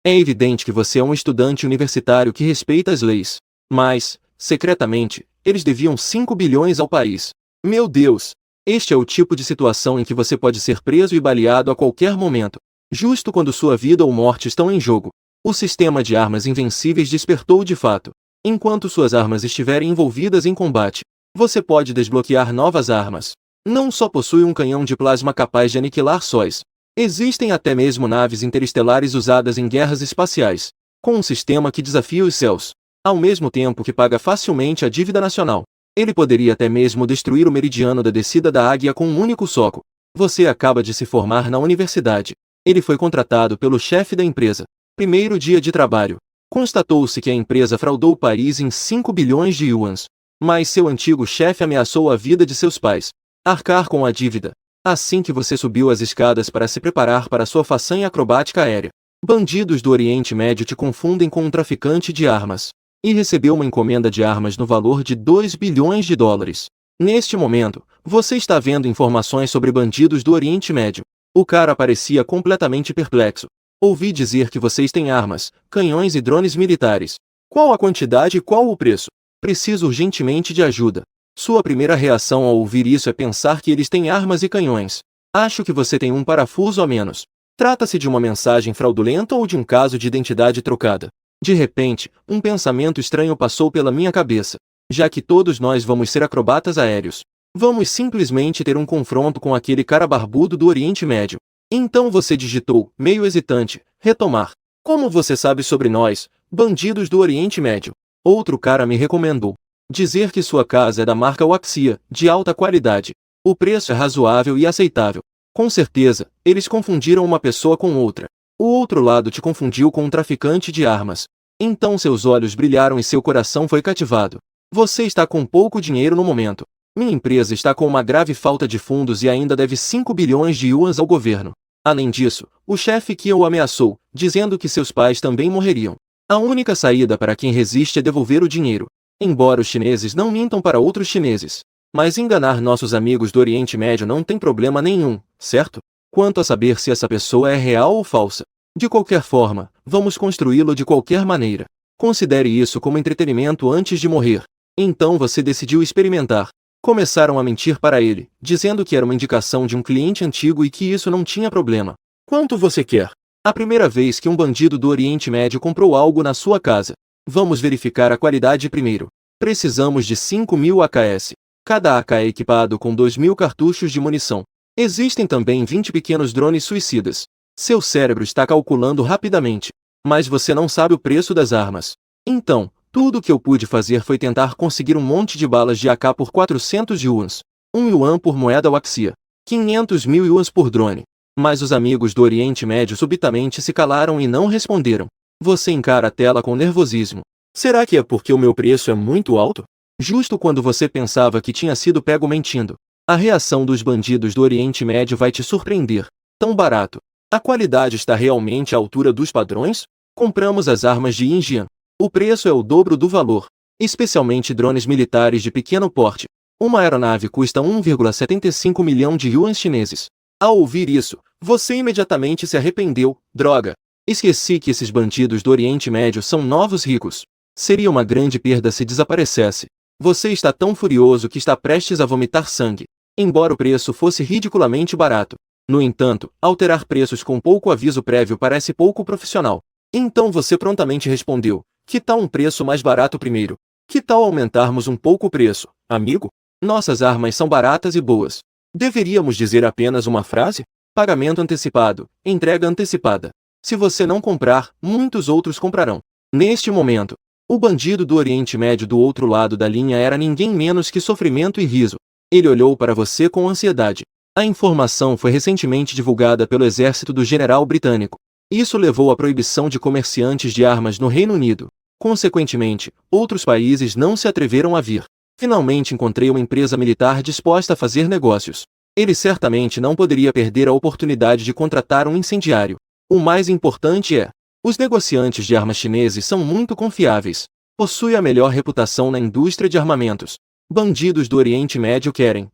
É evidente que você é um estudante universitário que respeita as leis. Mas, secretamente, eles deviam 5 bilhões ao país. Meu Deus! Este é o tipo de situação em que você pode ser preso e baleado a qualquer momento, justo quando sua vida ou morte estão em jogo. O sistema de armas invencíveis despertou de fato. Enquanto suas armas estiverem envolvidas em combate, você pode desbloquear novas armas. Não só possui um canhão de plasma capaz de aniquilar sóis. Existem até mesmo naves interestelares usadas em guerras espaciais, com um sistema que desafia os céus, ao mesmo tempo que paga facilmente a dívida nacional. Ele poderia até mesmo destruir o meridiano da descida da águia com um único soco. Você acaba de se formar na universidade. Ele foi contratado pelo chefe da empresa. Primeiro dia de trabalho. Constatou-se que a empresa fraudou o país em 5 bilhões de yuans. Mas seu antigo chefe ameaçou a vida de seus pais. Arcar com a dívida. Assim que você subiu as escadas para se preparar para sua façanha acrobática aérea, bandidos do Oriente Médio te confundem com um traficante de armas. E recebeu uma encomenda de armas no valor de 2 bilhões de dólares. Neste momento, você está vendo informações sobre bandidos do Oriente Médio. O cara parecia completamente perplexo. Ouvi dizer que vocês têm armas, canhões e drones militares. Qual a quantidade e qual o preço? Preciso urgentemente de ajuda. Sua primeira reação ao ouvir isso é pensar que eles têm armas e canhões. Acho que você tem um parafuso a menos. Trata-se de uma mensagem fraudulenta ou de um caso de identidade trocada? De repente, um pensamento estranho passou pela minha cabeça. Já que todos nós vamos ser acrobatas aéreos, vamos simplesmente ter um confronto com aquele cara barbudo do Oriente Médio. Então você digitou, meio hesitante, retomar. Como você sabe sobre nós, bandidos do Oriente Médio? Outro cara me recomendou. Dizer que sua casa é da marca Waxia, de alta qualidade. O preço é razoável e aceitável. Com certeza, eles confundiram uma pessoa com outra. O outro lado te confundiu com um traficante de armas. Então seus olhos brilharam e seu coração foi cativado. Você está com pouco dinheiro no momento. Minha empresa está com uma grave falta de fundos e ainda deve 5 bilhões de yuans ao governo. Além disso, o chefe que o ameaçou, dizendo que seus pais também morreriam. A única saída para quem resiste é devolver o dinheiro. Embora os chineses não mintam para outros chineses. Mas enganar nossos amigos do Oriente Médio não tem problema nenhum, certo? Quanto a saber se essa pessoa é real ou falsa. De qualquer forma, vamos construí-lo de qualquer maneira. Considere isso como entretenimento antes de morrer. Então você decidiu experimentar. Começaram a mentir para ele, dizendo que era uma indicação de um cliente antigo e que isso não tinha problema. Quanto você quer? A primeira vez que um bandido do Oriente Médio comprou algo na sua casa. Vamos verificar a qualidade primeiro. Precisamos de 5.000 AKS. Cada AK é equipado com 2.000 cartuchos de munição. Existem também 20 pequenos drones suicidas. Seu cérebro está calculando rapidamente. Mas você não sabe o preço das armas. Então, tudo o que eu pude fazer foi tentar conseguir um monte de balas de AK por 400 yuans. 1 yuan por moeda Waxia. 500.000 yuans por drone. Mas os amigos do Oriente Médio subitamente se calaram e não responderam. Você encara a tela com nervosismo. Será que é porque o meu preço é muito alto? Justo quando você pensava que tinha sido pego mentindo. A reação dos bandidos do Oriente Médio vai te surpreender. Tão barato. A qualidade está realmente à altura dos padrões? Compramos as armas de Injian. O preço é o dobro do valor. Especialmente drones militares de pequeno porte. Uma aeronave custa 1,75 milhão de yuans chineses. Ao ouvir isso, você imediatamente se arrependeu. Droga! Esqueci que esses bandidos do Oriente Médio são novos ricos. Seria uma grande perda se desaparecesse. Você está tão furioso que está prestes a vomitar sangue. Embora o preço fosse ridiculamente barato. No entanto, alterar preços com pouco aviso prévio parece pouco profissional. Então você prontamente respondeu, que tal um preço mais barato primeiro? Que tal aumentarmos um pouco o preço, amigo? Nossas armas são baratas e boas. Deveríamos dizer apenas uma frase? Pagamento antecipado, entrega antecipada. Se você não comprar, muitos outros comprarão. Neste momento, o bandido do Oriente Médio do outro lado da linha era ninguém menos que sofrimento e riso. Ele olhou para você com ansiedade. A informação foi recentemente divulgada pelo exército do general britânico. Isso levou à proibição de comerciantes de armas no Reino Unido. Consequentemente, outros países não se atreveram a vir. Finalmente encontrei uma empresa militar disposta a fazer negócios. Ele certamente não poderia perder a oportunidade de contratar um incendiário. O mais importante é, os negociantes de armas chineses são muito confiáveis. Possuem a melhor reputação na indústria de armamentos. Bandidos do Oriente Médio querem.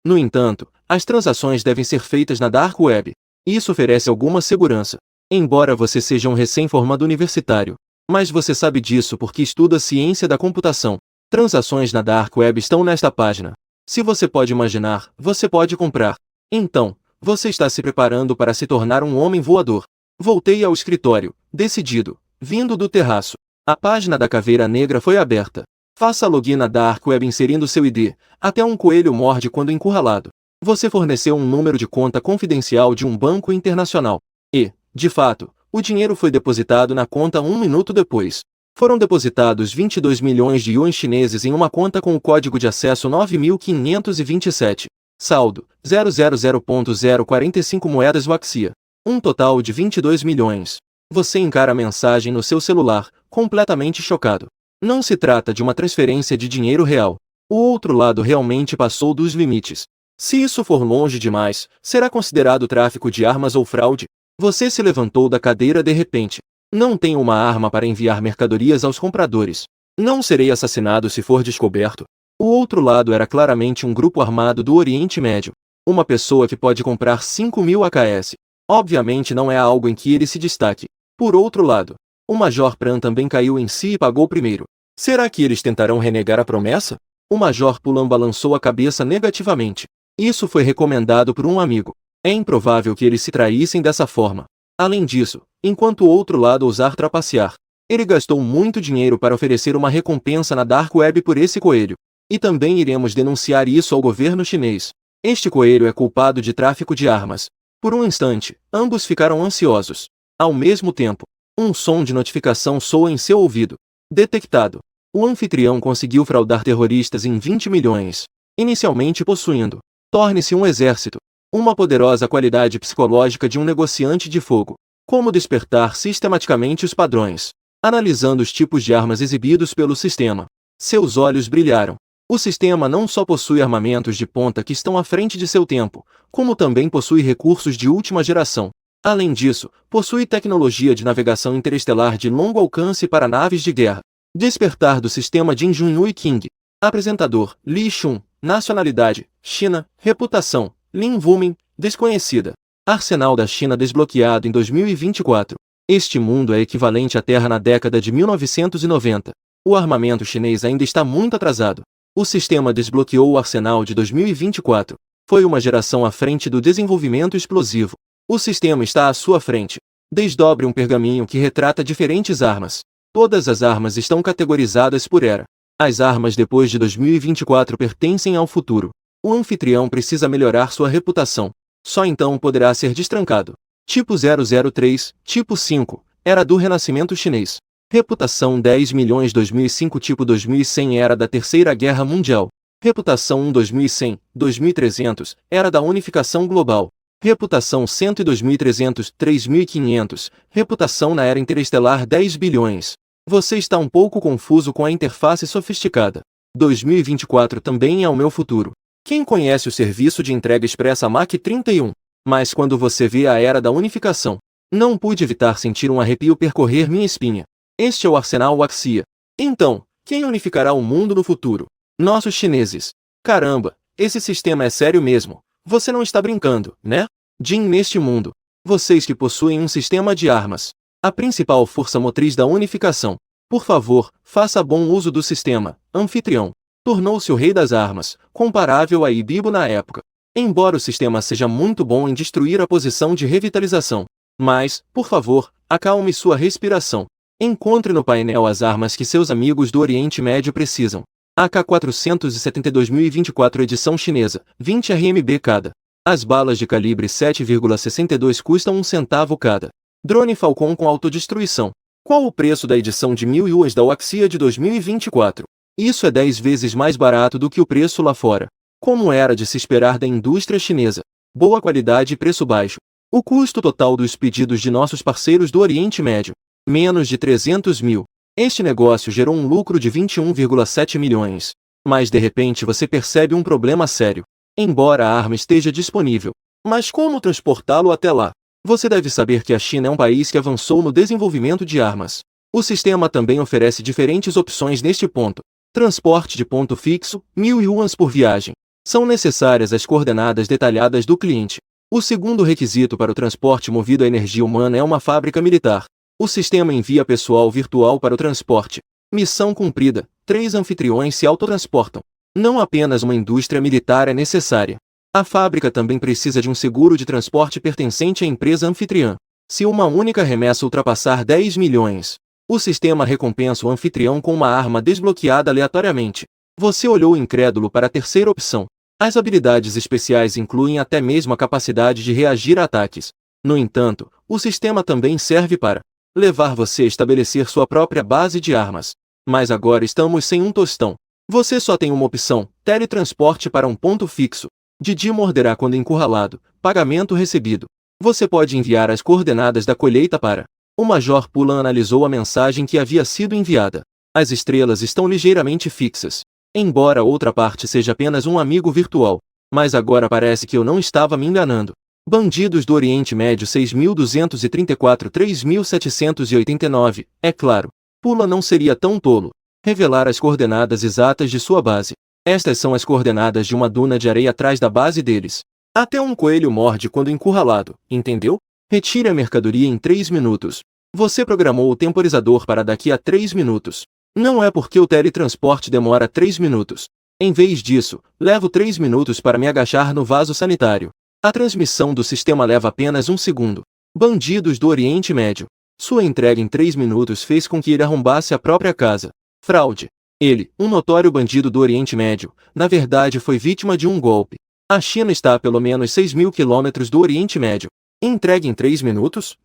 No entanto, as transações devem ser feitas na Dark Web. Isso oferece alguma segurança. Embora você seja um recém-formado universitário, mas você sabe disso porque estuda ciência da computação. Transações na Dark Web estão nesta página. Se você pode imaginar, você pode comprar. Então, você está se preparando para se tornar um homem voador. Voltei ao escritório, decidido, vindo do terraço. A página da Caveira Negra foi aberta. Faça login na Dark Web inserindo seu ID. Até um coelho morde quando encurralado. Você forneceu um número de conta confidencial de um banco internacional. E, de fato, o dinheiro foi depositado na conta 1 minuto depois. Foram depositados 22 milhões de yuans chineses em uma conta com o código de acesso 9527. Saldo, 000.045 moedas Waxia. Um total de 22 milhões. Você encara a mensagem no seu celular, completamente chocado. Não se trata de uma transferência de dinheiro real. O outro lado realmente passou dos limites. Se isso for longe demais, será considerado tráfico de armas ou fraude? Você se levantou da cadeira de repente. Não tenho uma arma para enviar mercadorias aos compradores. Não serei assassinado se for descoberto. O outro lado era claramente um grupo armado do Oriente Médio. Uma pessoa que pode comprar 5.000 AKS. Obviamente não é algo em que ele se destaque. Por outro lado, o Major Pran também caiu em si e pagou primeiro. Será que eles tentarão renegar a promessa? O Major Pulan balançou a cabeça negativamente. Isso foi recomendado por um amigo. É improvável que eles se traíssem dessa forma. Além disso, enquanto o outro lado ousar trapacear, ele gastou muito dinheiro para oferecer uma recompensa na Dark Web por esse coelho. E também iremos denunciar isso ao governo chinês. Este coelho é culpado de tráfico de armas. Por um instante, ambos ficaram ansiosos. Ao mesmo tempo, um som de notificação soa em seu ouvido. Detectado. O anfitrião conseguiu fraudar terroristas em 20 milhões. Inicialmente possuindo. Torne-se um exército. Uma poderosa qualidade psicológica de um negociante de fogo. Como despertar sistematicamente os padrões. Analisando os tipos de armas exibidos pelo sistema. Seus olhos brilharam. O sistema não só possui armamentos de ponta que estão à frente de seu tempo, como também possui recursos de última geração. Além disso, possui tecnologia de navegação interestelar de longo alcance para naves de guerra. Despertar do sistema Jin Junhui King. Apresentador, Li Shun. Nacionalidade, China. Reputação, Lin Wumin, desconhecida. Arsenal da China desbloqueado em 2024. Este mundo é equivalente à Terra na década de 1990. O armamento chinês ainda está muito atrasado. O sistema desbloqueou o arsenal de 2024. Foi uma geração à frente do desenvolvimento explosivo. O sistema está à sua frente. Desdobre um pergaminho que retrata diferentes armas. Todas as armas estão categorizadas por era. As armas depois de 2024 pertencem ao futuro. O anfitrião precisa melhorar sua reputação. Só então poderá ser destrancado. Tipo 003, Tipo 5, Era do Renascimento Chinês. Reputação 10 milhões 2005 Tipo 2100 Era da Terceira Guerra Mundial. Reputação 1 2100, 2300, Era da Unificação Global. Reputação 100 e 2300, 3500, Reputação na Era Interestelar 10 bilhões. Você está um pouco confuso com a interface sofisticada. 2024 também é o meu futuro. Quem conhece o serviço de entrega expressa Mach 31? Mas quando você vê a Era da Unificação, não pude evitar sentir um arrepio percorrer minha espinha. Este é o arsenal Waxia. Então, quem unificará o mundo no futuro? Nossos chineses. Caramba, esse sistema é sério mesmo. Você não está brincando, né? Jin neste mundo. Vocês que possuem um sistema de armas. A principal força motriz da unificação. Por favor, faça bom uso do sistema. Anfitrião. Tornou-se o rei das armas, comparável a Ibibo na época. Embora o sistema seja muito bom em destruir a posição de revitalização. Mas, por favor, acalme sua respiração. Encontre no painel as armas que seus amigos do Oriente Médio precisam. AK-470 2024 edição chinesa, 20 RMB cada. As balas de calibre 7,62 custam 1 centavo cada. Drone Falcon com autodestruição. Qual o preço da edição de 1000 yuans da Waxia de 2024? Isso é 10 vezes mais barato do que o preço lá fora. Como era de se esperar da indústria chinesa. Boa qualidade e preço baixo. O custo total dos pedidos de nossos parceiros do Oriente Médio. Menos de 300 mil. Este negócio gerou um lucro de 21,7 milhões. Mas de repente você percebe um problema sério. Embora a arma esteja disponível. Mas como transportá-lo até lá? Você deve saber que a China é um país que avançou no desenvolvimento de armas. O sistema também oferece diferentes opções neste ponto. Transporte de ponto fixo, 1000 yuans por viagem. São necessárias as coordenadas detalhadas do cliente. O segundo requisito para o transporte movido a energia humana é uma fábrica militar. O sistema envia pessoal virtual para o transporte. Missão cumprida. 3 anfitriões se autotransportam. Não apenas uma indústria militar é necessária. A fábrica também precisa de um seguro de transporte pertencente à empresa anfitriã. Se uma única remessa ultrapassar 10 milhões, o sistema recompensa o anfitrião com uma arma desbloqueada aleatoriamente. Você olhou incrédulo para a terceira opção. As habilidades especiais incluem até mesmo a capacidade de reagir a ataques. No entanto, o sistema também serve para levar você a estabelecer sua própria base de armas. Mas agora estamos sem um tostão. Você só tem uma opção: teletransporte para um ponto fixo. Didi morderá quando encurralado. Pagamento recebido. Você pode enviar as coordenadas da colheita para. O Major Pulan analisou a mensagem que havia sido enviada. As estrelas estão ligeiramente fixas. Embora outra parte seja apenas um amigo virtual. Mas agora parece que eu não estava me enganando. Bandidos do Oriente Médio 6.234-3.789, é claro. Pulan não seria tão tolo. Revelar as coordenadas exatas de sua base. Estas são as coordenadas de uma duna de areia atrás da base deles. Até um coelho morde quando encurralado, entendeu? Retire a mercadoria em 3 minutos. Você programou o temporizador para daqui a 3 minutos. Não é porque o teletransporte demora 3 minutos. Em vez disso, levo 3 minutos para me agachar no vaso sanitário. A transmissão do sistema leva apenas 1 segundo. Bandidos do Oriente Médio. Sua entrega em 3 minutos fez com que ele arrombasse a própria casa. Fraude. Ele, um notório bandido do Oriente Médio, na verdade foi vítima de um golpe. A China está a pelo menos 6.000 quilômetros do Oriente Médio. Entregue em 3 minutos?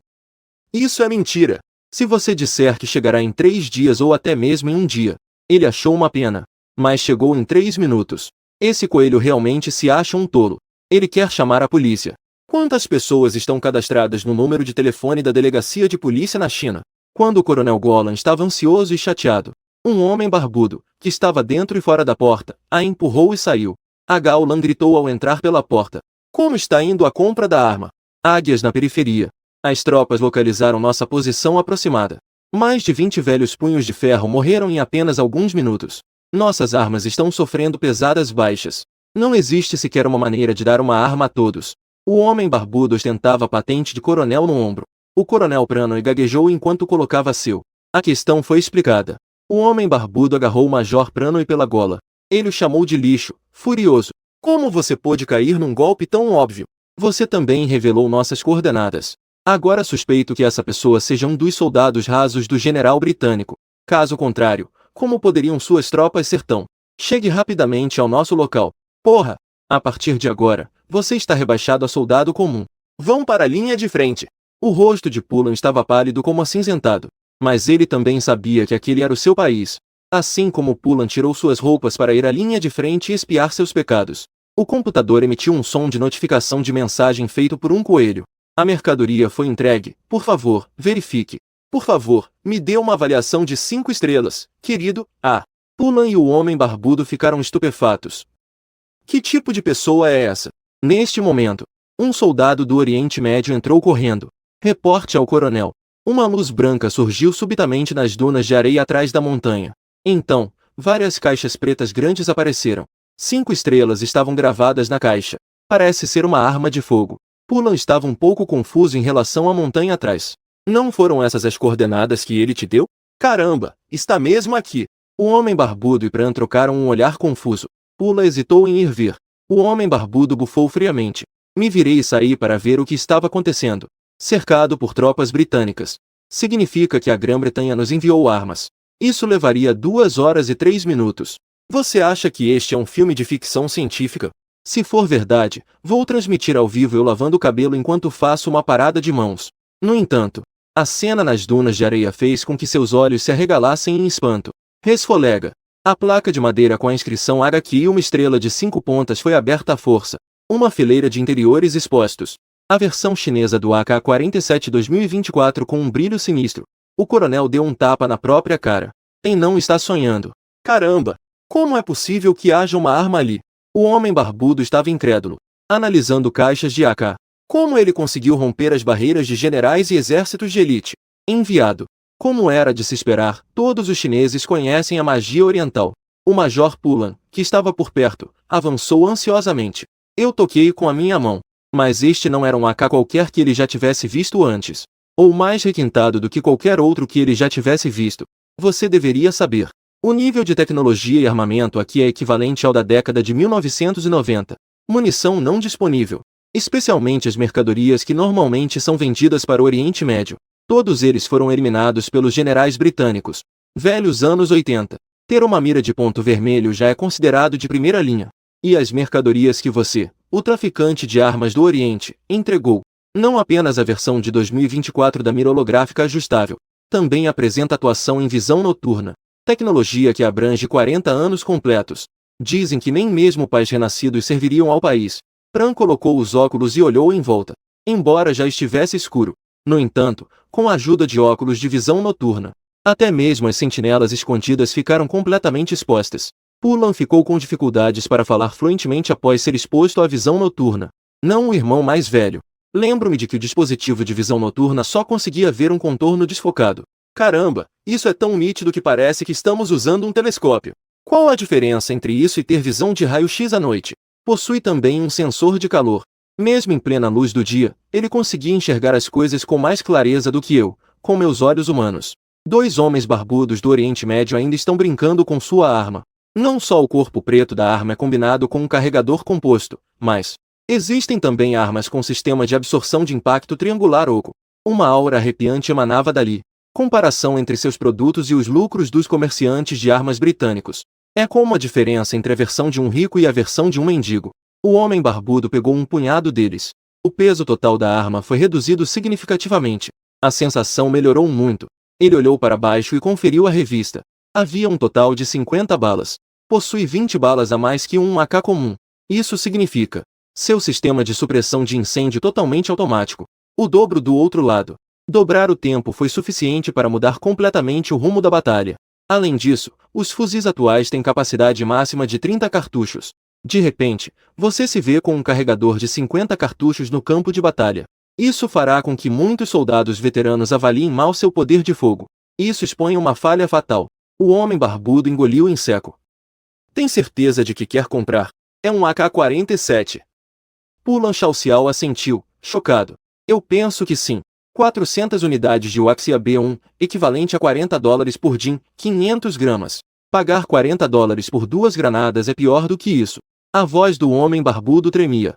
Isso é mentira. Se você disser que chegará em 3 dias ou até mesmo em 1 dia, ele achou uma pena. Mas chegou em 3 minutos. Esse coelho realmente se acha um tolo. Ele quer chamar a polícia. Quantas pessoas estão cadastradas no número de telefone da delegacia de polícia na China? Quando o coronel Golan estava ansioso e chateado, um homem barbudo, que estava dentro e fora da porta, a empurrou e saiu. A Golan gritou ao entrar pela porta. Como está indo a compra da arma? Águias na periferia. As tropas localizaram nossa posição aproximada. Mais de 20 velhos punhos de ferro morreram em apenas alguns minutos. Nossas armas estão sofrendo pesadas baixas. Não existe sequer uma maneira de dar uma arma a todos. O homem barbudo ostentava a patente de coronel no ombro. O coronel Prano gaguejou enquanto colocava seu. A questão foi explicada. O homem barbudo agarrou o Major Prano pela gola. Ele o chamou de lixo, furioso. Como você pôde cair num golpe tão óbvio? Você também revelou nossas coordenadas. Agora suspeito que essa pessoa seja um dos soldados rasos do general britânico. Caso contrário, como poderiam suas tropas ser tão? Chegue rapidamente ao nosso local. Porra! A partir de agora, você está rebaixado a soldado comum. Vão para a linha de frente. O rosto de Pulan estava pálido como acinzentado. Mas ele também sabia que aquele era o seu país. Assim como Pulan tirou suas roupas para ir à linha de frente e espiar seus pecados, o computador emitiu um som de notificação de mensagem feito por um coelho. A mercadoria foi entregue. Por favor, verifique. Por favor, me dê uma avaliação de 5 estrelas, querido. Pulan e o homem barbudo ficaram estupefatos. Que tipo de pessoa é essa? Neste momento, um soldado do Oriente Médio entrou correndo. Reporte ao coronel. Uma luz branca surgiu subitamente nas dunas de areia atrás da montanha. Então, várias caixas pretas grandes apareceram. 5 estrelas estavam gravadas na caixa. Parece ser uma arma de fogo. Pulan estava um pouco confuso em relação à montanha atrás. Não foram essas as coordenadas que ele te deu? Caramba, está mesmo aqui. O homem barbudo e Pran trocaram um olhar confuso. Pulan hesitou em ir ver. O homem barbudo bufou friamente. Me virei e saí para ver o que estava acontecendo. Cercado por tropas britânicas. Significa que a Grã-Bretanha nos enviou armas. Isso levaria 2 horas e 3 minutos. Você acha que este é um filme de ficção científica? Se for verdade, vou transmitir ao vivo eu lavando o cabelo enquanto faço uma parada de mãos. No entanto, a cena nas dunas de areia fez com que seus olhos se arregalassem em espanto. Resfolega. A placa de madeira com a inscrição HQ e uma estrela de 5 pontas foi aberta à força. Uma fileira de interiores expostos. A versão chinesa do AK-47 2024 com um brilho sinistro. O coronel deu um tapa na própria cara. Não está sonhando. Caramba! Como é possível que haja uma arma ali? O homem barbudo estava incrédulo. Analisando caixas de AK. Como ele conseguiu romper as barreiras de generais e exércitos de elite? Enviado. Como era de se esperar, todos os chineses conhecem a magia oriental. O Major Pulan, que estava por perto, avançou ansiosamente. Eu toquei com a minha mão. Mas este não era um AK qualquer que ele já tivesse visto antes, ou mais requintado do que qualquer outro que ele já tivesse visto. Você deveria saber. O nível de tecnologia e armamento aqui é equivalente ao da década de 1990. Munição não disponível. Especialmente as mercadorias que normalmente são vendidas para o Oriente Médio. Todos eles foram eliminados pelos generais britânicos. Velhos anos 80. Ter uma mira de ponto vermelho já é considerado de primeira linha. E as mercadorias que você, o traficante de armas do Oriente, entregou. Não apenas a versão de 2024 da mira holográfica ajustável. Também apresenta atuação em visão noturna. Tecnologia que abrange 40 anos completos. Dizem que nem mesmo pais renascidos serviriam ao país. Pran colocou os óculos e olhou em volta. Embora já estivesse escuro. No entanto, com a ajuda de óculos de visão noturna, até mesmo as sentinelas escondidas ficaram completamente expostas. Pullan ficou com dificuldades para falar fluentemente após ser exposto à visão noturna. Não o irmão mais velho. Lembro-me de que o dispositivo de visão noturna só conseguia ver um contorno desfocado. Caramba, isso é tão nítido que parece que estamos usando um telescópio. Qual a diferença entre isso e ter visão de raio-x à noite? Possui também um sensor de calor. Mesmo em plena luz do dia, ele conseguia enxergar as coisas com mais clareza do que eu, com meus olhos humanos. Dois homens barbudos do Oriente Médio ainda estão brincando com sua arma. Não só o corpo preto da arma é combinado com um carregador composto, mas existem também armas com sistema de absorção de impacto triangular oco. Uma aura arrepiante emanava dali. Comparação entre seus produtos e os lucros dos comerciantes de armas britânicos. É como a diferença entre a versão de um rico e a versão de um mendigo. O homem barbudo pegou um punhado deles. O peso total da arma foi reduzido significativamente. A sensação melhorou muito. Ele olhou para baixo e conferiu a revista. Havia um total de 50 balas. Possui 20 balas a mais que um AK comum. Isso significa seu sistema de supressão de incêndio totalmente automático. O dobro do outro lado. Dobrar o tempo foi suficiente para mudar completamente o rumo da batalha. Além disso, os fuzis atuais têm capacidade máxima de 30 cartuchos. De repente, você se vê com um carregador de 50 cartuchos no campo de batalha. Isso fará com que muitos soldados veteranos avaliem mal seu poder de fogo. Isso expõe uma falha fatal. O homem barbudo engoliu em seco. Tem certeza de que quer comprar? É um AK-47. Pullan Chaucial assentiu, chocado. Eu penso que sim. 400 unidades de Waxia B1, equivalente a $40 por DIN, 500 gramas. Pagar $40 por 2 granadas é pior do que isso. A voz do homem barbudo tremia.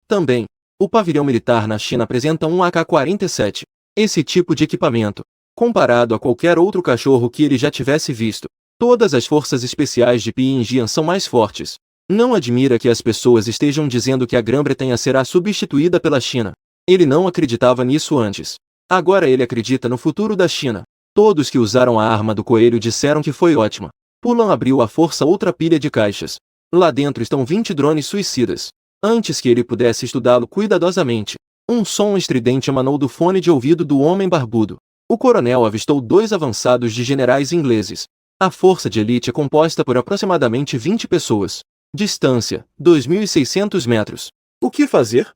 Também, o pavilhão militar na China apresenta um AK-47. Esse tipo de equipamento, comparado a qualquer outro cachorro que ele já tivesse visto, todas as forças especiais de Pyongyang são mais fortes. Não admira que as pessoas estejam dizendo que a Grã-Bretanha será substituída pela China. Ele não acreditava nisso antes. Agora ele acredita no futuro da China. Todos que usaram a arma do coelho disseram que foi ótima. Pullan abriu à força outra pilha de caixas. Lá dentro estão 20 drones suicidas. Antes que ele pudesse estudá-lo cuidadosamente, um som estridente emanou do fone de ouvido do homem barbudo. O coronel avistou 2 avançados de generais ingleses. A força de elite é composta por aproximadamente 20 pessoas. Distância, 2.600 metros. O que fazer?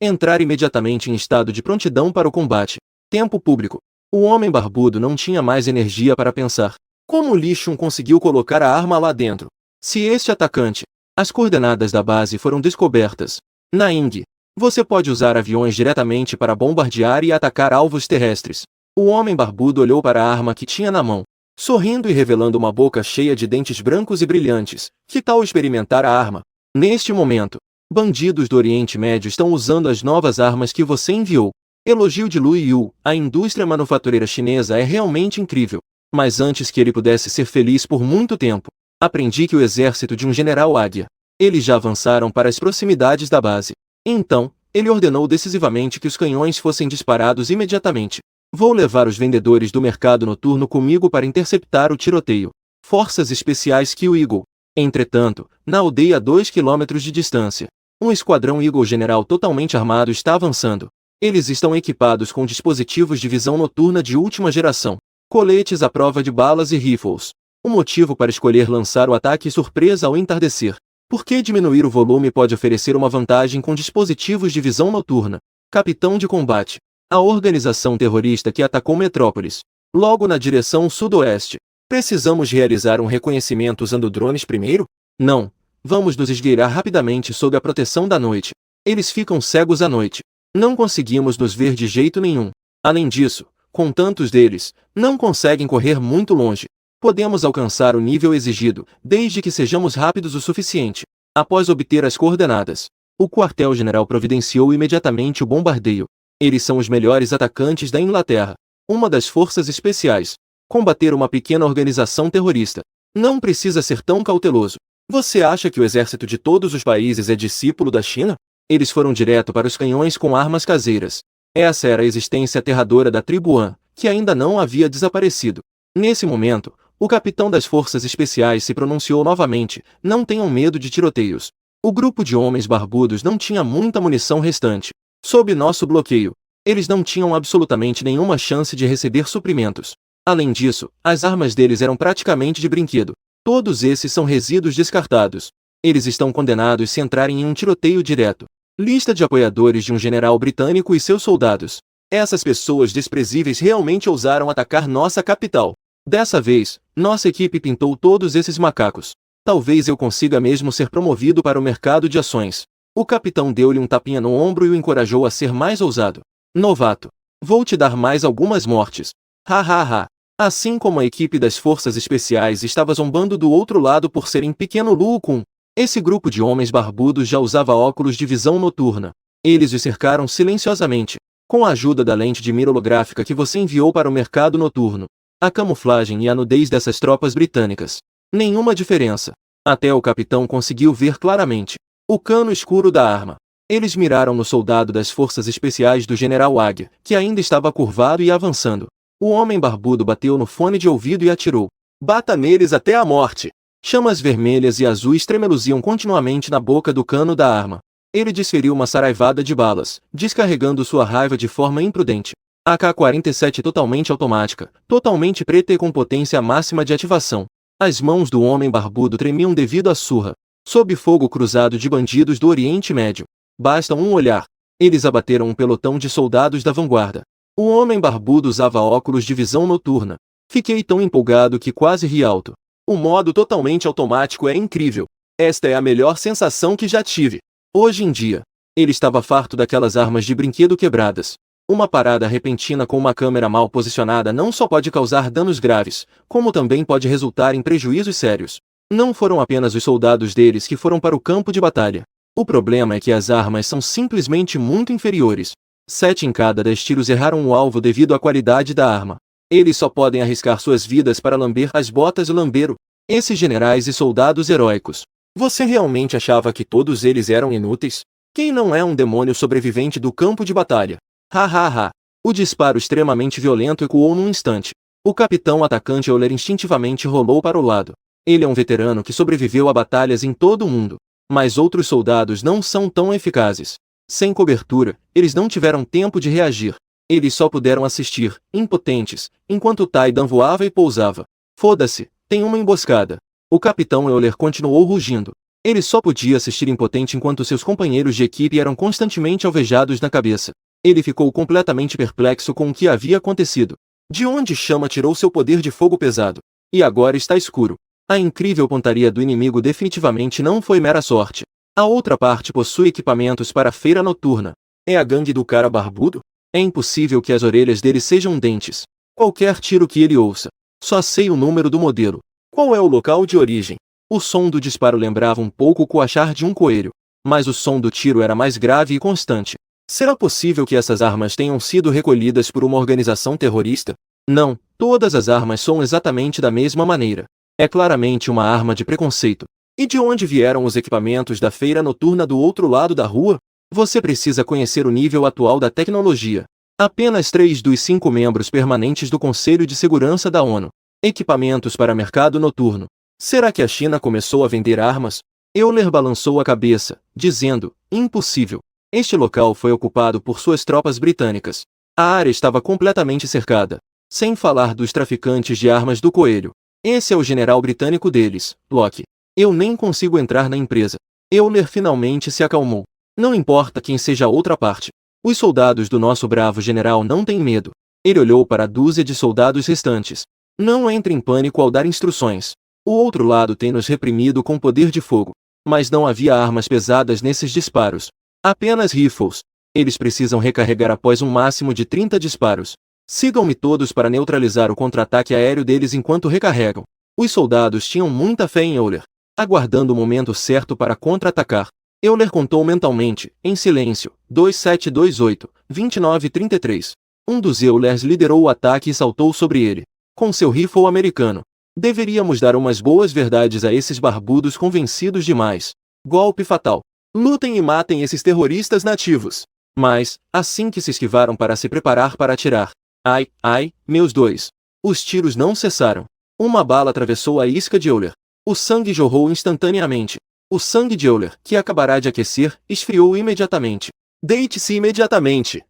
Entrar imediatamente em estado de prontidão para o combate. Tempo público. O homem barbudo não tinha mais energia para pensar. Como Lixun conseguiu colocar a arma lá dentro? Se este atacante... As coordenadas da base foram descobertas. Naing. Você pode usar aviões diretamente para bombardear e atacar alvos terrestres. O homem barbudo olhou para a arma que tinha na mão. Sorrindo e revelando uma boca cheia de dentes brancos e brilhantes. Que tal experimentar a arma? Neste momento, bandidos do Oriente Médio estão usando as novas armas que você enviou. Elogio de Lu Yu, a indústria manufatureira chinesa é realmente incrível. Mas antes que ele pudesse ser feliz por muito tempo, aprendi que o exército de um general águia. Eles já avançaram para as proximidades da base. Então, ele ordenou decisivamente que os canhões fossem disparados imediatamente. Vou levar os vendedores do mercado noturno comigo para interceptar o tiroteio. Forças especiais Kill Eagle. Entretanto, na aldeia a 2 km de distância, um esquadrão Eagle General totalmente armado está avançando. Eles estão equipados com dispositivos de visão noturna de última geração, coletes à prova de balas e rifles. O motivo para escolher lançar o ataque surpresa ao entardecer. Porque diminuir o volume pode oferecer uma vantagem com dispositivos de visão noturna. Capitão de combate. A organização terrorista que atacou Metrópolis. Logo na direção sudoeste. Precisamos realizar um reconhecimento usando drones primeiro? Não. Vamos nos esgueirar rapidamente sob a proteção da noite. Eles ficam cegos à noite. Não conseguimos nos ver de jeito nenhum. Além disso, com tantos deles, não conseguem correr muito longe. Podemos alcançar o nível exigido, desde que sejamos rápidos o suficiente. Após obter as coordenadas, o quartel-general providenciou imediatamente o bombardeio. Eles são os melhores atacantes da Inglaterra. Uma das forças especiais. Combater uma pequena organização terrorista. Não precisa ser tão cauteloso. Você acha que o exército de todos os países é discípulo da China? Eles foram direto para os canhões com armas caseiras. Essa era a existência aterradora da tribo Han, que ainda não havia desaparecido. Nesse momento, o capitão das forças especiais se pronunciou novamente: não tenham medo de tiroteios. O grupo de homens barbudos não tinha muita munição restante. Sob nosso bloqueio, eles não tinham absolutamente nenhuma chance de receber suprimentos. Além disso, as armas deles eram praticamente de brinquedo. Todos esses são resíduos descartados. Eles estão condenados a se entrarem em um tiroteio direto. Lista de apoiadores de um general britânico e seus soldados. Essas pessoas desprezíveis realmente ousaram atacar nossa capital. Dessa vez, nossa equipe pintou todos esses macacos. Talvez eu consiga mesmo ser promovido para o mercado de ações. O capitão deu-lhe um tapinha no ombro e o encorajou a ser mais ousado. Novato, vou te dar mais algumas mortes. Ha ha ha. Assim como a equipe das forças especiais estava zombando do outro lado por serem pequeno Luo-kun, esse grupo de homens barbudos já usava óculos de visão noturna. Eles os cercaram silenciosamente, com a ajuda da lente de mira holográfica que você enviou para o mercado noturno. A camuflagem e a nudez dessas tropas britânicas. Nenhuma diferença. Até o capitão conseguiu ver claramente o cano escuro da arma. Eles miraram no soldado das forças especiais do general Águia, que ainda estava curvado e avançando. O homem barbudo bateu no fone de ouvido e atirou. Bata neles até a morte! Chamas vermelhas e azuis tremeluziam continuamente na boca do cano da arma. Ele desferiu uma saraivada de balas, descarregando sua raiva de forma imprudente. AK-47 totalmente automática, totalmente preta e com potência máxima de ativação. As mãos do homem barbudo tremiam devido à surra. Sob fogo cruzado de bandidos do Oriente Médio. Basta um olhar. Eles abateram um pelotão de soldados da vanguarda. O homem barbudo usava óculos de visão noturna. Fiquei tão empolgado que quase ri alto. O modo totalmente automático é incrível. Esta é a melhor sensação que já tive. Hoje em dia, ele estava farto daquelas armas de brinquedo quebradas. Uma parada repentina com uma câmera mal posicionada não só pode causar danos graves, como também pode resultar em prejuízos sérios. Não foram apenas os soldados deles que foram para o campo de batalha. O problema é que as armas são simplesmente muito inferiores. 7 em cada 10 tiros erraram o alvo devido à qualidade da arma. Eles só podem arriscar suas vidas para lamber as botas do lambeiro. Esses generais e soldados heróicos. Você realmente achava que todos eles eram inúteis? Quem não é um demônio sobrevivente do campo de batalha? Ha ha ha. O disparo extremamente violento ecoou num instante. O capitão atacante Euler instintivamente rolou para o lado. Ele é um veterano que sobreviveu a batalhas em todo o mundo. Mas outros soldados não são tão eficazes. Sem cobertura, eles não tiveram tempo de reagir. Eles só puderam assistir, impotentes, enquanto Taidan voava e pousava. Foda-se, tem uma emboscada. O capitão Euler continuou rugindo. Ele só podia assistir impotente enquanto seus companheiros de equipe eram constantemente alvejados na cabeça. Ele ficou completamente perplexo com o que havia acontecido. De onde Chama tirou seu poder de fogo pesado? E agora está escuro. A incrível pontaria do inimigo definitivamente não foi mera sorte. A outra parte possui equipamentos para a feira noturna. É a gangue do cara barbudo? É impossível que as orelhas dele sejam dentes. Qualquer tiro que ele ouça. Só sei o número do modelo. Qual é o local de origem? O som do disparo lembrava um pouco o coachar de um coelho. Mas o som do tiro era mais grave e constante. Será possível que essas armas tenham sido recolhidas por uma organização terrorista? Não, todas as armas são exatamente da mesma maneira. É claramente uma arma de preconceito. E de onde vieram os equipamentos da feira noturna do outro lado da rua? Você precisa conhecer o nível atual da tecnologia. Apenas 3 dos 5 membros permanentes do Conselho de Segurança da ONU. Equipamentos para mercado noturno. Será que a China começou a vender armas? Euler balançou a cabeça, dizendo, impossível. Este local foi ocupado por suas tropas britânicas. A área estava completamente cercada. Sem falar dos traficantes de armas do coelho. Esse é o general britânico deles, Locke. Eu nem consigo entrar na empresa. Euler finalmente se acalmou. Não importa quem seja a outra parte. Os soldados do nosso bravo general não têm medo. Ele olhou para a dúzia de soldados restantes. Não entre em pânico ao dar instruções. O outro lado tem nos reprimido com poder de fogo. Mas não havia armas pesadas nesses disparos. Apenas rifles. Eles precisam recarregar após um máximo de 30 disparos. Sigam-me todos para neutralizar o contra-ataque aéreo deles enquanto recarregam. Os soldados tinham muita fé em Euler, aguardando o momento certo para contra-atacar. Euler contou mentalmente, em silêncio, 2728, 2933. Um dos Eulers liderou o ataque e saltou sobre ele, com seu rifle americano. Deveríamos dar umas boas verdades a esses barbudos convencidos demais. Golpe fatal. Lutem e matem esses terroristas nativos. Mas, assim que se esquivaram para se preparar para atirar. Ai, ai, meus dois. Os tiros não cessaram. Uma bala atravessou a isca de Euler. O sangue jorrou instantaneamente. O sangue de Euler, que acabará de aquecer, esfriou imediatamente. Deite-se imediatamente.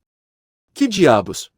Que diabos?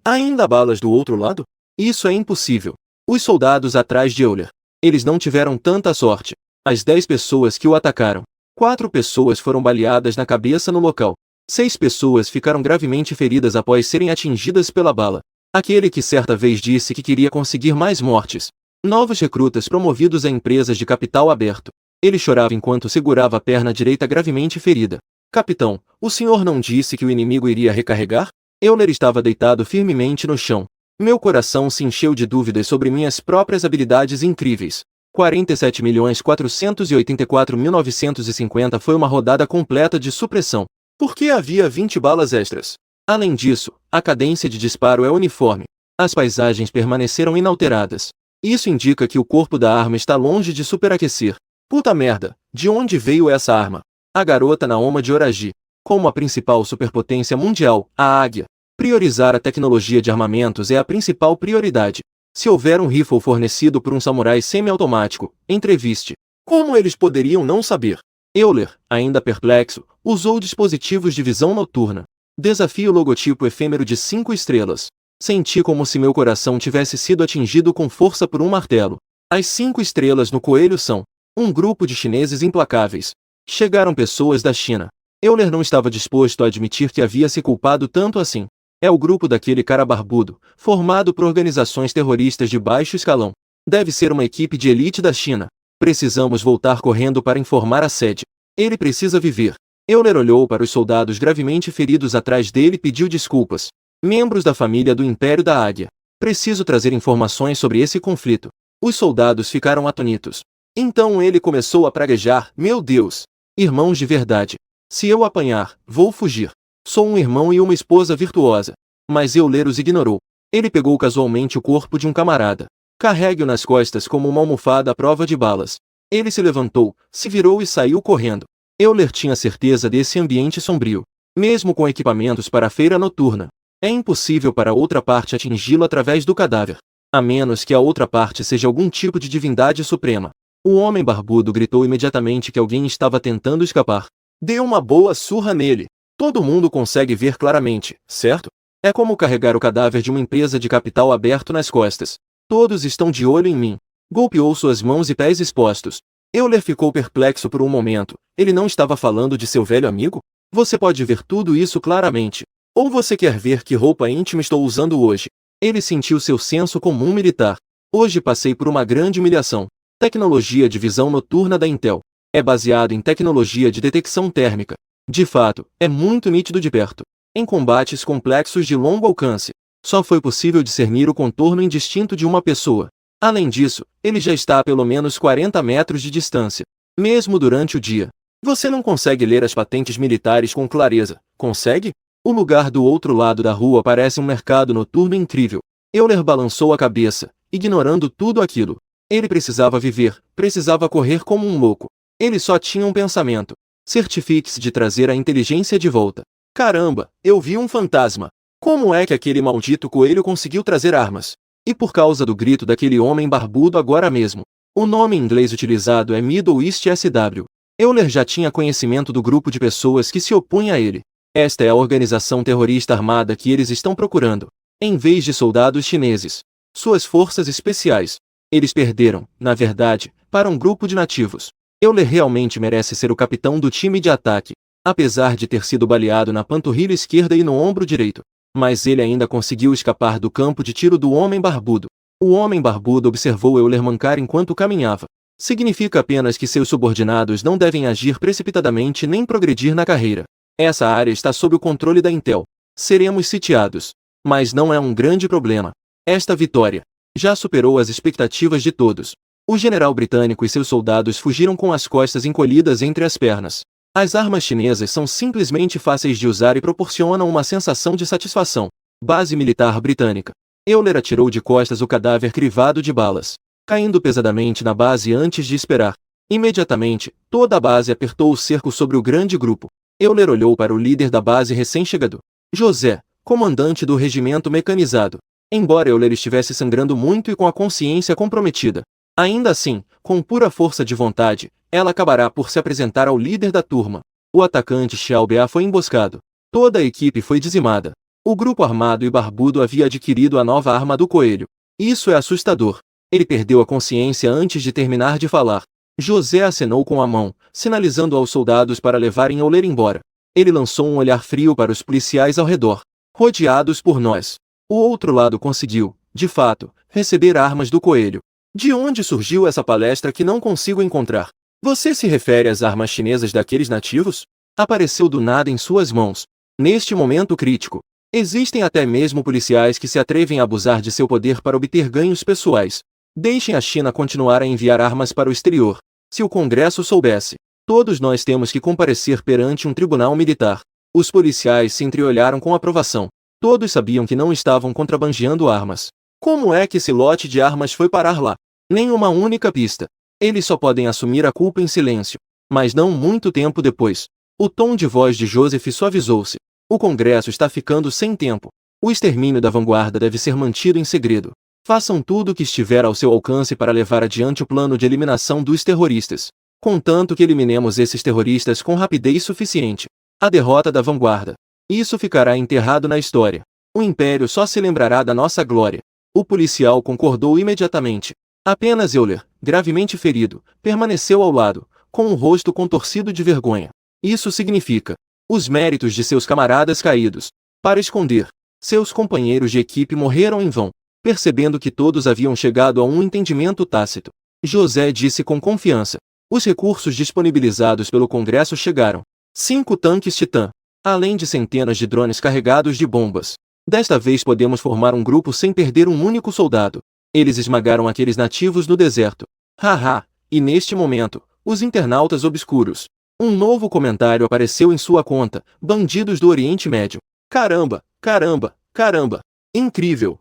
Ainda há balas do outro lado? Isso é impossível. Os soldados atrás de Euler. Eles não tiveram tanta sorte. As 10 pessoas que o atacaram. 4 pessoas foram baleadas na cabeça no local. 6 pessoas ficaram gravemente feridas após serem atingidas pela bala. Aquele que certa vez disse que queria conseguir mais mortes. Novos recrutas promovidos a empresas de capital aberto. Ele chorava enquanto segurava a perna direita gravemente ferida. Capitão, o senhor não disse que o inimigo iria recarregar? Euler estava deitado firmemente no chão. Meu coração se encheu de dúvidas sobre minhas próprias habilidades incríveis. 47.484.950 foi uma rodada completa de supressão. Porque havia 20 balas extras. Além disso, a cadência de disparo é uniforme. As paisagens permaneceram inalteradas. Isso indica que o corpo da arma está longe de superaquecer. Puta merda, de onde veio essa arma? A garota Naoma de Oragi. Como a principal superpotência mundial, a Águia. Priorizar a tecnologia de armamentos é a principal prioridade. Se houver um rifle fornecido por um samurai semi-automático, entreviste. Como eles poderiam não saber? Euler, ainda perplexo, usou dispositivos de visão noturna. Desafio logotipo efêmero de 5 estrelas. Senti como se meu coração tivesse sido atingido com força por um martelo. As 5 estrelas no coelho são um grupo de chineses implacáveis. Chegaram pessoas da China. Euler não estava disposto a admitir que havia se culpado tanto assim. É o grupo daquele cara barbudo, formado por organizações terroristas de baixo escalão. Deve ser uma equipe de elite da China. Precisamos voltar correndo para informar a sede. Ele precisa viver. Euler olhou para os soldados gravemente feridos atrás dele e pediu desculpas. Membros da família do Império da Águia. Preciso trazer informações sobre esse conflito. Os soldados ficaram atônitos. Então ele começou a praguejar. Meu Deus! Irmãos de verdade. Se eu apanhar, vou fugir. Sou um irmão e uma esposa virtuosa. Mas Euler os ignorou. Ele pegou casualmente o corpo de um camarada. Carregue-o nas costas como uma almofada à prova de balas. Ele se levantou, se virou e saiu correndo. Euler tinha certeza desse ambiente sombrio. Mesmo com equipamentos para a feira noturna, é impossível para a outra parte atingi-lo através do cadáver. A menos que a outra parte seja algum tipo de divindade suprema. O homem barbudo gritou imediatamente que alguém estava tentando escapar. Deu uma boa surra nele. Todo mundo consegue ver claramente, certo? É como carregar o cadáver de uma empresa de capital aberto nas costas. Todos estão de olho em mim. Golpeou suas mãos e pés expostos. Euler ficou perplexo por um momento. Ele não estava falando de seu velho amigo? Você pode ver tudo isso claramente. Ou você quer ver que roupa íntima estou usando hoje? Ele sentiu seu senso comum militar. Hoje passei por uma grande humilhação. Tecnologia de visão noturna da Intel. É baseado em tecnologia de detecção térmica. De fato, é muito nítido de perto. Em combates complexos de longo alcance, só foi possível discernir o contorno indistinto de uma pessoa. Além disso, ele já está a pelo menos 40 metros de distância. Mesmo durante o dia, você não consegue ler as patentes militares com clareza, consegue? O lugar do outro lado da rua parece um mercado noturno incrível. Euler balançou a cabeça, ignorando tudo aquilo. Ele precisava viver, precisava correr como um louco. Ele só tinha um pensamento. Certifique-se de trazer a inteligência de volta. Caramba, eu vi um fantasma. Como é que aquele maldito coelho conseguiu trazer armas? E por causa do grito daquele homem barbudo agora mesmo. O nome em inglês utilizado é Middle East SW. Euler já tinha conhecimento do grupo de pessoas que se opunha a ele. Esta é a organização terrorista armada que eles estão procurando. Em vez de soldados chineses. Suas forças especiais. Eles perderam, na verdade, para um grupo de nativos. Euler realmente merece ser o capitão do time de ataque. Apesar de ter sido baleado na panturrilha esquerda e no ombro direito. Mas ele ainda conseguiu escapar do campo de tiro do homem barbudo. O homem barbudo observou Euler mancar enquanto caminhava. Significa apenas que seus subordinados não devem agir precipitadamente nem progredir na carreira. Essa área está sob o controle da Intel. Seremos sitiados. Mas não é um grande problema. Esta vitória já superou as expectativas de todos. O general britânico e seus soldados fugiram com as costas encolhidas entre as pernas. As armas chinesas são simplesmente fáceis de usar e proporcionam uma sensação de satisfação. Base militar britânica. Euler atirou de costas o cadáver crivado de balas, caindo pesadamente na base antes de esperar. Imediatamente, toda a base apertou o cerco sobre o grande grupo. Euler olhou para o líder da base recém-chegado, José, comandante do regimento mecanizado. Embora Euler estivesse sangrando muito e com a consciência comprometida, ainda assim, com pura força de vontade, ela acabará por se apresentar ao líder da turma. O atacante Xiaobea foi emboscado. Toda a equipe foi dizimada. O grupo armado e barbudo havia adquirido a nova arma do coelho. Isso é assustador. Ele perdeu a consciência antes de terminar de falar. José acenou com a mão, sinalizando aos soldados para levarem Euler embora. Ele lançou um olhar frio para os policiais ao redor. Rodeados por nós. O outro lado conseguiu, de fato, receber armas do coelho. De onde surgiu essa palestra que não consigo encontrar? Você se refere às armas chinesas daqueles nativos? Apareceu do nada em suas mãos. Neste momento crítico, existem até mesmo policiais que se atrevem a abusar de seu poder para obter ganhos pessoais. Deixem a China continuar a enviar armas para o exterior. Se o Congresso soubesse, todos nós temos que comparecer perante um tribunal militar. Os policiais se entreolharam com aprovação. Todos sabiam que não estavam contrabandeando armas. Como é que esse lote de armas foi parar lá? Nenhuma única pista. Eles só podem assumir a culpa em silêncio. Mas não muito tempo depois, o tom de voz de Joseph suavizou-se. O Congresso está ficando sem tempo. O extermínio da vanguarda deve ser mantido em segredo. Façam tudo o que estiver ao seu alcance para levar adiante o plano de eliminação dos terroristas. Contanto que eliminemos esses terroristas com rapidez suficiente. A derrota da vanguarda. Isso ficará enterrado na história. O Império só se lembrará da nossa glória. O policial concordou imediatamente. Apenas Euler, gravemente ferido, permaneceu ao lado, com o rosto contorcido de vergonha. Isso significa os méritos de seus camaradas caídos. Para esconder, seus companheiros de equipe morreram em vão. Percebendo que todos haviam chegado a um entendimento tácito, José disse com confiança. Os recursos disponibilizados pelo Congresso chegaram. 5 tanques Titã, além de centenas de drones carregados de bombas. Desta vez podemos formar um grupo sem perder um único soldado. Eles esmagaram aqueles nativos no deserto. Haha, e neste momento, os internautas obscuros. Um novo comentário apareceu em sua conta, bandidos do Oriente Médio. Caramba, caramba, caramba. Incrível.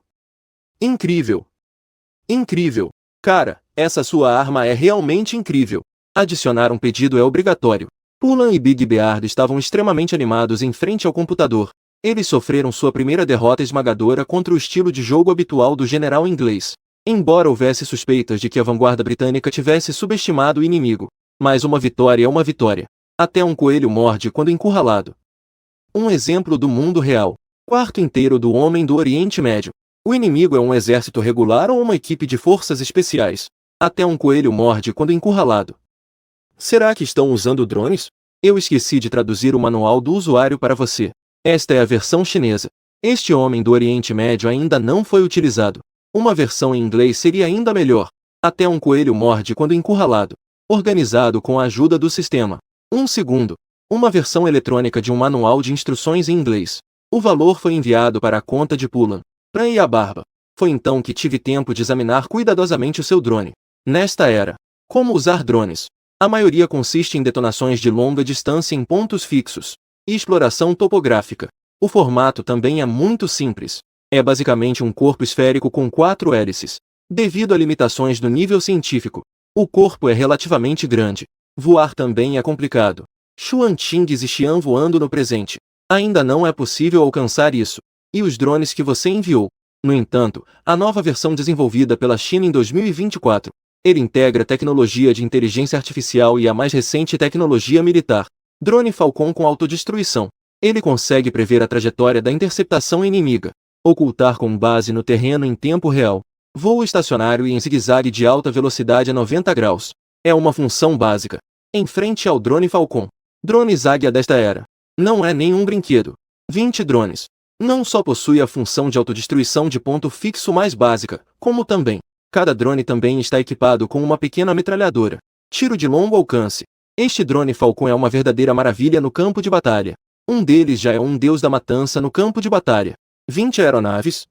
Incrível. Incrível. Cara, essa sua arma é realmente incrível. Adicionar um pedido é obrigatório. Pulan e Big Beard estavam extremamente animados em frente ao computador. Eles sofreram sua primeira derrota esmagadora contra o estilo de jogo habitual do general inglês. Embora houvesse suspeitas de que a vanguarda britânica tivesse subestimado o inimigo. Mas uma vitória é uma vitória. Até um coelho morde quando encurralado. Um exemplo do mundo real. Quarto inteiro do homem do Oriente Médio. O inimigo é um exército regular ou uma equipe de forças especiais. Até um coelho morde quando encurralado. Será que estão usando drones? Eu esqueci de traduzir o manual do usuário para você. Esta é a versão chinesa. Este homem do Oriente Médio ainda não foi utilizado. Uma versão em inglês seria ainda melhor. Até um coelho morde quando encurralado. Organizado com a ajuda do sistema. 1 segundo. Uma versão eletrônica de um manual de instruções em inglês. O valor foi enviado para a conta de Pulan, Pran e a Barba. Foi então que tive tempo de examinar cuidadosamente o seu drone. Nesta era, como usar drones? A maioria consiste em detonações de longa distância em pontos fixos e exploração topográfica. O formato também é muito simples. É basicamente um corpo esférico com 4 hélices. Devido a limitações do nível científico, o corpo é relativamente grande. Voar também é complicado. Xuanqing e Xi'an voando no presente. Ainda não é possível alcançar isso. E os drones que você enviou? No entanto, a nova versão desenvolvida pela China em 2024, ele integra tecnologia de inteligência artificial e a mais recente tecnologia militar. Drone Falcon com autodestruição. Ele consegue prever a trajetória da interceptação inimiga, ocultar com base no terreno em tempo real, voo estacionário e em zigue-zague de alta velocidade a 90 graus. É uma função básica. Em frente ao drone Falcon. Drones Águia desta era. Não é nenhum brinquedo. 20 drones. Não só possui a função de autodestruição de ponto fixo mais básica, como também, cada drone também está equipado com uma pequena metralhadora. Tiro de longo alcance. Este drone Falcon é uma verdadeira maravilha no campo de batalha. Um deles já é um deus da matança no campo de batalha. 20 aeronaves?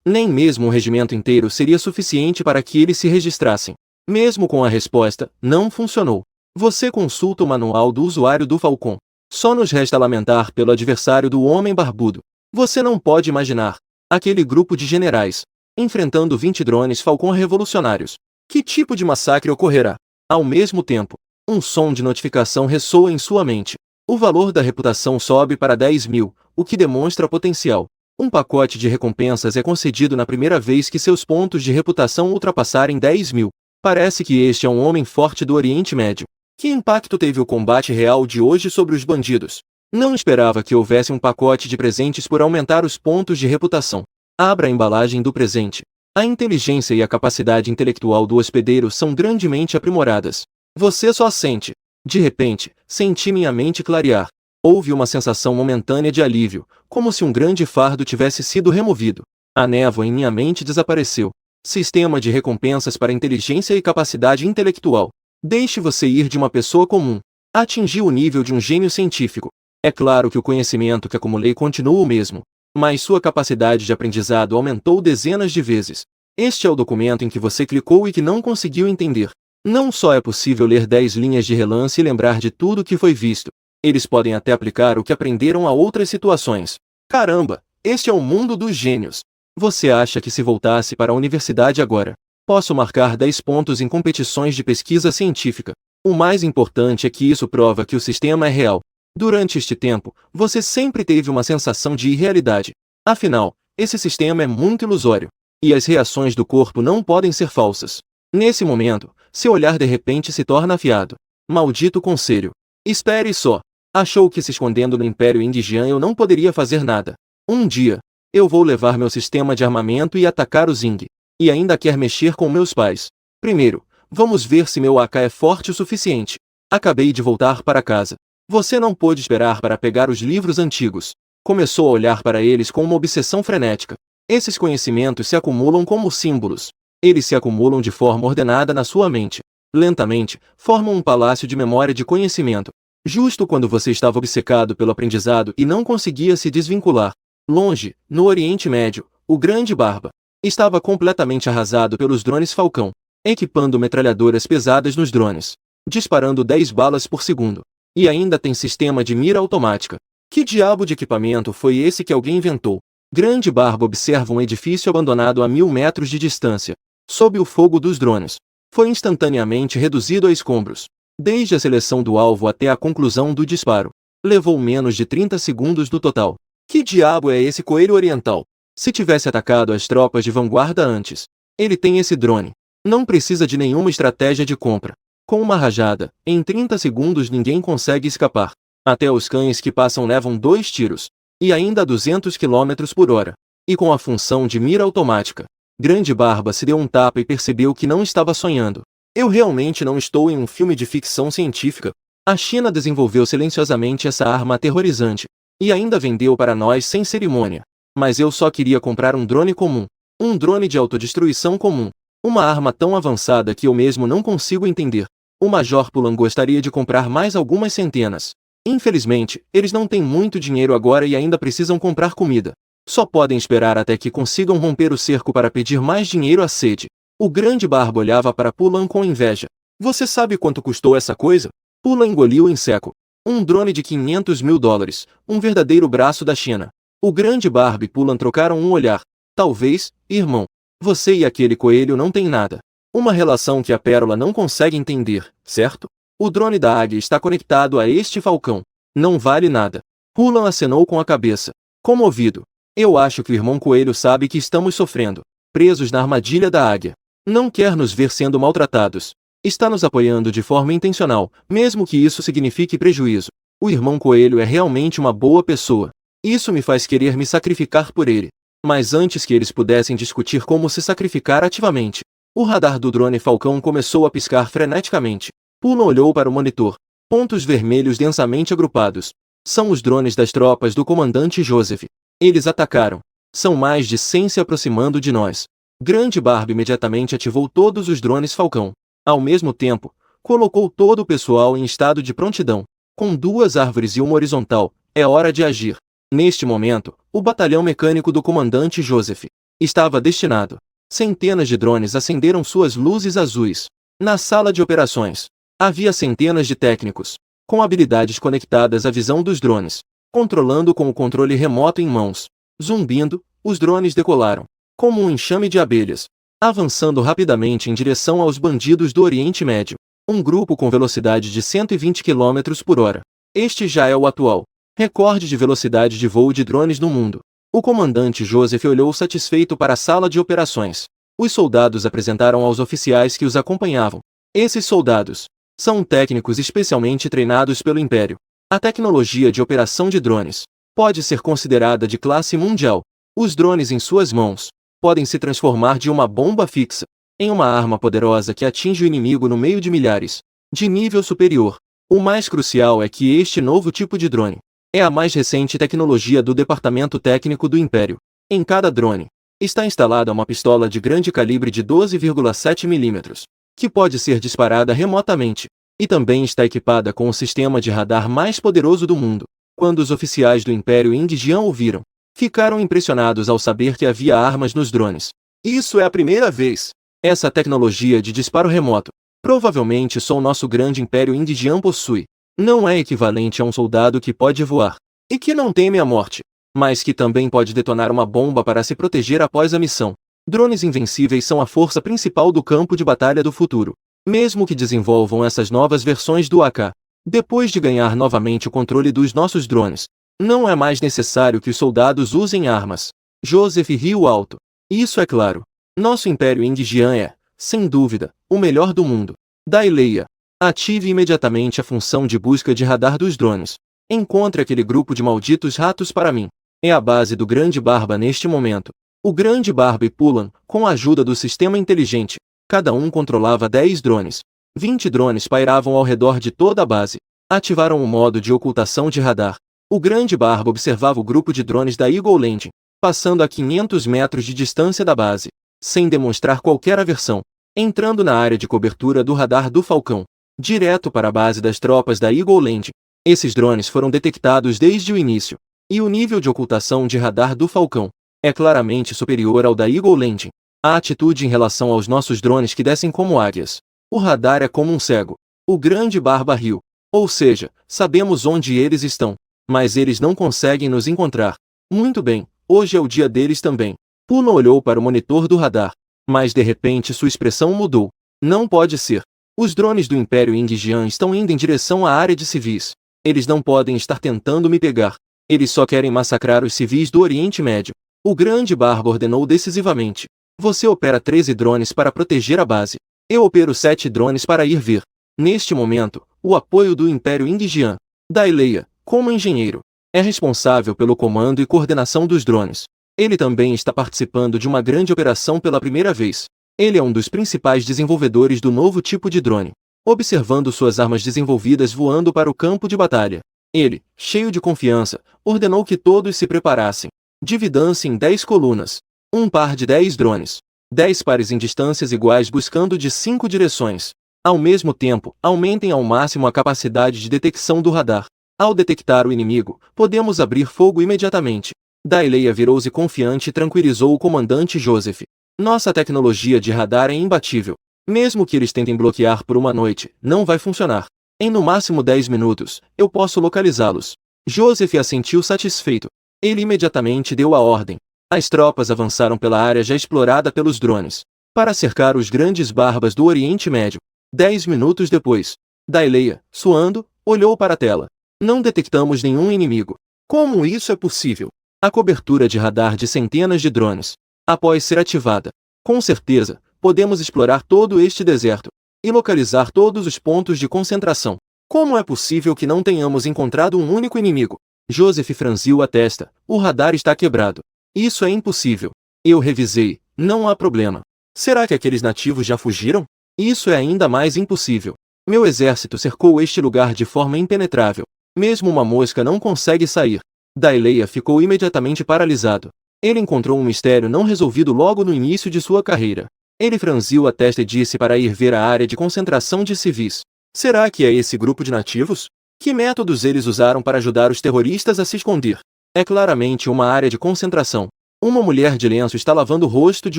Nem mesmo um regimento inteiro seria suficiente para que eles se registrassem. Mesmo com a resposta, não funcionou. Você consulta o manual do usuário do Falcon. Só nos resta lamentar pelo adversário do Homem Barbudo. Você não pode imaginar aquele grupo de generais enfrentando 20 drones Falcon revolucionários. Que tipo de massacre ocorrerá? Ao mesmo tempo, um som de notificação ressoa em sua mente. O valor da reputação sobe para 10.000, o que demonstra potencial. Um pacote de recompensas é concedido na primeira vez que seus pontos de reputação ultrapassarem 10.000. Parece que este é um homem forte do Oriente Médio. Que impacto teve o combate real de hoje sobre os bandidos? Não esperava que houvesse um pacote de presentes por aumentar os pontos de reputação. Abra a embalagem do presente. A inteligência e a capacidade intelectual do hospedeiro são grandemente aprimoradas. Você só sente. De repente, senti minha mente clarear. Houve uma sensação momentânea de alívio, como se um grande fardo tivesse sido removido. A névoa em minha mente desapareceu. Sistema de recompensas para inteligência e capacidade intelectual. Deixe você ir de uma pessoa comum. Atingiu o nível de um gênio científico. É claro que o conhecimento que acumulei continua o mesmo, mas sua capacidade de aprendizado aumentou dezenas de vezes. Este é o documento em que você clicou e que não conseguiu entender. Não só é possível ler 10 linhas de relance e lembrar de tudo o que foi visto, eles podem até aplicar o que aprenderam a outras situações. Caramba, este é o mundo dos gênios. Você acha que se voltasse para a universidade agora, posso marcar 10 pontos em competições de pesquisa científica? O mais importante é que isso prova que o sistema é real. Durante este tempo, você sempre teve uma sensação de irrealidade. Afinal, esse sistema é muito ilusório. E as reações do corpo não podem ser falsas. Nesse momento, seu olhar de repente se torna afiado. Maldito conselho. Espere só. Achou que se escondendo no Império Indigian eu não poderia fazer nada. Um dia, eu vou levar meu sistema de armamento e atacar o Zing. E ainda quer mexer com meus pais. Primeiro, vamos ver se meu AK é forte o suficiente. Acabei de voltar para casa. Você não pôde esperar para pegar os livros antigos. Começou a olhar para eles com uma obsessão frenética. Esses conhecimentos se acumulam como símbolos. Eles se acumulam de forma ordenada na sua mente. Lentamente, formam um palácio de memória de conhecimento. Justo quando você estava obcecado pelo aprendizado e não conseguia se desvincular. Longe, no Oriente Médio, o Grande Barba estava completamente arrasado pelos drones Falcão, equipando metralhadoras pesadas nos drones, disparando 10 balas por segundo. E ainda tem sistema de mira automática. Que diabo de equipamento foi esse que alguém inventou? Grande Barba observa um edifício abandonado a 1.000 metros de distância, sob o fogo dos drones. Foi instantaneamente reduzido a escombros. Desde a seleção do alvo até a conclusão do disparo, levou menos de 30 segundos no total. Que diabo é esse coelho oriental? Se tivesse atacado as tropas de vanguarda antes, ele tem esse drone. Não precisa de nenhuma estratégia de compra. Com uma rajada, em 30 segundos ninguém consegue escapar. Até os cães que passam levam 2 tiros. E ainda a 200 km por hora. E com a função de mira automática. Grande Barba se deu um tapa e percebeu que não estava sonhando. Eu realmente não estou em um filme de ficção científica. A China desenvolveu silenciosamente essa arma aterrorizante. E ainda vendeu para nós sem cerimônia. Mas eu só queria comprar um drone comum. Um drone de autodestruição comum. Uma arma tão avançada que eu mesmo não consigo entender. O Major Pulan gostaria de comprar mais algumas centenas. Infelizmente, eles não têm muito dinheiro agora e ainda precisam comprar comida. Só podem esperar até que consigam romper o cerco para pedir mais dinheiro à sede. O Grande Barba olhava para Pulan com inveja. Você sabe quanto custou essa coisa? Pulan engoliu em seco. Um drone de 500 mil dólares, um verdadeiro braço da China. O Grande Barba e Pulan trocaram um olhar. Talvez, irmão, você e aquele coelho não têm nada. Uma relação que a Pérola não consegue entender, certo? O drone da Águia está conectado a este falcão. Não vale nada. Pulan acenou com a cabeça. Comovido. Eu acho que o irmão coelho sabe que estamos sofrendo. Presos na armadilha da Águia. Não quer nos ver sendo maltratados. Está nos apoiando de forma intencional, mesmo que isso signifique prejuízo. O irmão coelho é realmente uma boa pessoa. Isso me faz querer me sacrificar por ele. Mas antes que eles pudessem discutir como se sacrificar ativamente, o radar do drone Falcão começou a piscar freneticamente. Pulan olhou para o monitor. Pontos vermelhos densamente agrupados. São os drones das tropas do comandante Joseph. Eles atacaram. São mais de 100 se aproximando de nós. Grande Barba imediatamente ativou todos os drones Falcão. Ao mesmo tempo, colocou todo o pessoal em estado de prontidão. Com 2 árvores e uma horizontal, É hora de agir. Neste momento, o batalhão mecânico do comandante Joseph estava destinado. Centenas de drones acenderam suas luzes azuis. Na sala de operações, havia centenas de técnicos, com habilidades conectadas à visão dos drones, controlando com o controle remoto em mãos. Zumbindo, os drones decolaram, como um enxame de abelhas, avançando rapidamente em direção aos bandidos do Oriente Médio. Um grupo com velocidade de 120 km por hora. Este já é o atual recorde de velocidade de voo de drones no mundo. O comandante Joseph olhou satisfeito para a sala de operações. Os soldados apresentaram aos oficiais que os acompanhavam. Esses soldados são técnicos especialmente treinados pelo Império. A tecnologia de operação de drones pode ser considerada de classe mundial. Os drones em suas mãos podem se transformar de uma bomba fixa em uma arma poderosa que atinge o inimigo no meio de milhares, de nível superior. O mais crucial é que este novo tipo de drone é a mais recente tecnologia do Departamento Técnico do Império. Em cada drone está instalada uma pistola de grande calibre de 12,7 mm, que pode ser disparada remotamente, e também está equipada com o sistema de radar mais poderoso do mundo. Quando os oficiais do Império Indian ouviram, ficaram impressionados ao saber que havia armas nos drones. Isso é a primeira vez. Essa tecnologia de disparo remoto, provavelmente só o nosso grande Império Indian possui. Não é equivalente a um soldado que pode voar e que não teme a morte, mas que também pode detonar uma bomba para se proteger após a missão. Drones invencíveis são a força principal do campo de batalha do futuro. Mesmo que desenvolvam essas novas versões do AK, depois de ganhar novamente o controle dos nossos drones, não é mais necessário que os soldados usem armas. Joseph riu alto. Isso é claro. Nosso Império Indian é, sem dúvida, o melhor do mundo. Daileia, ative imediatamente a função de busca de radar dos drones. Encontre aquele grupo de malditos ratos para mim. É a base do Grande Barba neste momento. O Grande Barba e Pulan, com a ajuda do sistema inteligente, cada um controlava 10 drones. 20 drones pairavam ao redor de toda a base. Ativaram o modo de ocultação de radar. O Grande Barba observava o grupo de drones da Eagle Landing, passando a 500 metros de distância da base, sem demonstrar qualquer aversão, entrando na área de cobertura do radar do Falcão, direto para a base das tropas da Eagle Landing. Esses drones foram detectados desde o início, e o nível de ocultação de radar do Falcão é claramente superior ao da Eagle Landing. A atitude em relação aos nossos drones que descem como águias. O radar é como um cego. O Grande Barba riu. Ou seja, sabemos onde eles estão, mas eles não conseguem nos encontrar. Muito bem, hoje é o dia deles também. Puno olhou para o monitor do radar, mas de repente sua expressão mudou. Não pode ser. Os drones do Império Indian estão indo em direção à área de civis. Eles não podem estar tentando me pegar. Eles só querem massacrar os civis do Oriente Médio. O Grande Barba ordenou decisivamente. Você opera 13 drones para proteger a base. Eu opero 7 drones para ir ver. Neste momento, o apoio do Império Indian, Daileia, como engenheiro, é responsável pelo comando e coordenação dos drones. Ele também está participando de uma grande operação pela primeira vez. Ele é um dos principais desenvolvedores do novo tipo de drone. Observando suas armas desenvolvidas voando para o campo de batalha, ele, cheio de confiança, ordenou que todos se preparassem. Dividam-se em 10 colunas. Um par de 10 drones. 10 pares em distâncias iguais buscando de 5 direções. Ao mesmo tempo, aumentem ao máximo a capacidade de detecção do radar. Ao detectar o inimigo, podemos abrir fogo imediatamente. Daileia virou-se confiante e tranquilizou o comandante Joseph. Nossa tecnologia de radar é imbatível. Mesmo que eles tentem bloquear por uma noite, não vai funcionar. Em no máximo 10 minutos, eu posso localizá-los. Joseph assentiu satisfeito. Ele imediatamente deu a ordem. As tropas avançaram pela área já explorada pelos drones, para cercar os grandes barbas do Oriente Médio. 10 minutos depois, Daileia, suando, olhou para a tela. Não detectamos nenhum inimigo. Como isso é possível? A cobertura de radar de centenas de drones, após ser ativada. Com certeza, podemos explorar todo este deserto e localizar todos os pontos de concentração. Como é possível que não tenhamos encontrado um único inimigo? Joseph franziu a testa. O radar está quebrado. Isso é impossível. Eu revisei. Não há problema. Será que aqueles nativos já fugiram? Isso é ainda mais impossível. Meu exército cercou este lugar de forma impenetrável. Mesmo uma mosca não consegue sair. Daileia ficou imediatamente paralisado. Ele encontrou um mistério não resolvido logo no início de sua carreira. Ele franziu a testa e disse para ir ver a área de concentração de civis. Será que é esse grupo de nativos? Que métodos eles usaram para ajudar os terroristas a se esconder? É claramente uma área de concentração. Uma mulher de lenço está lavando o rosto de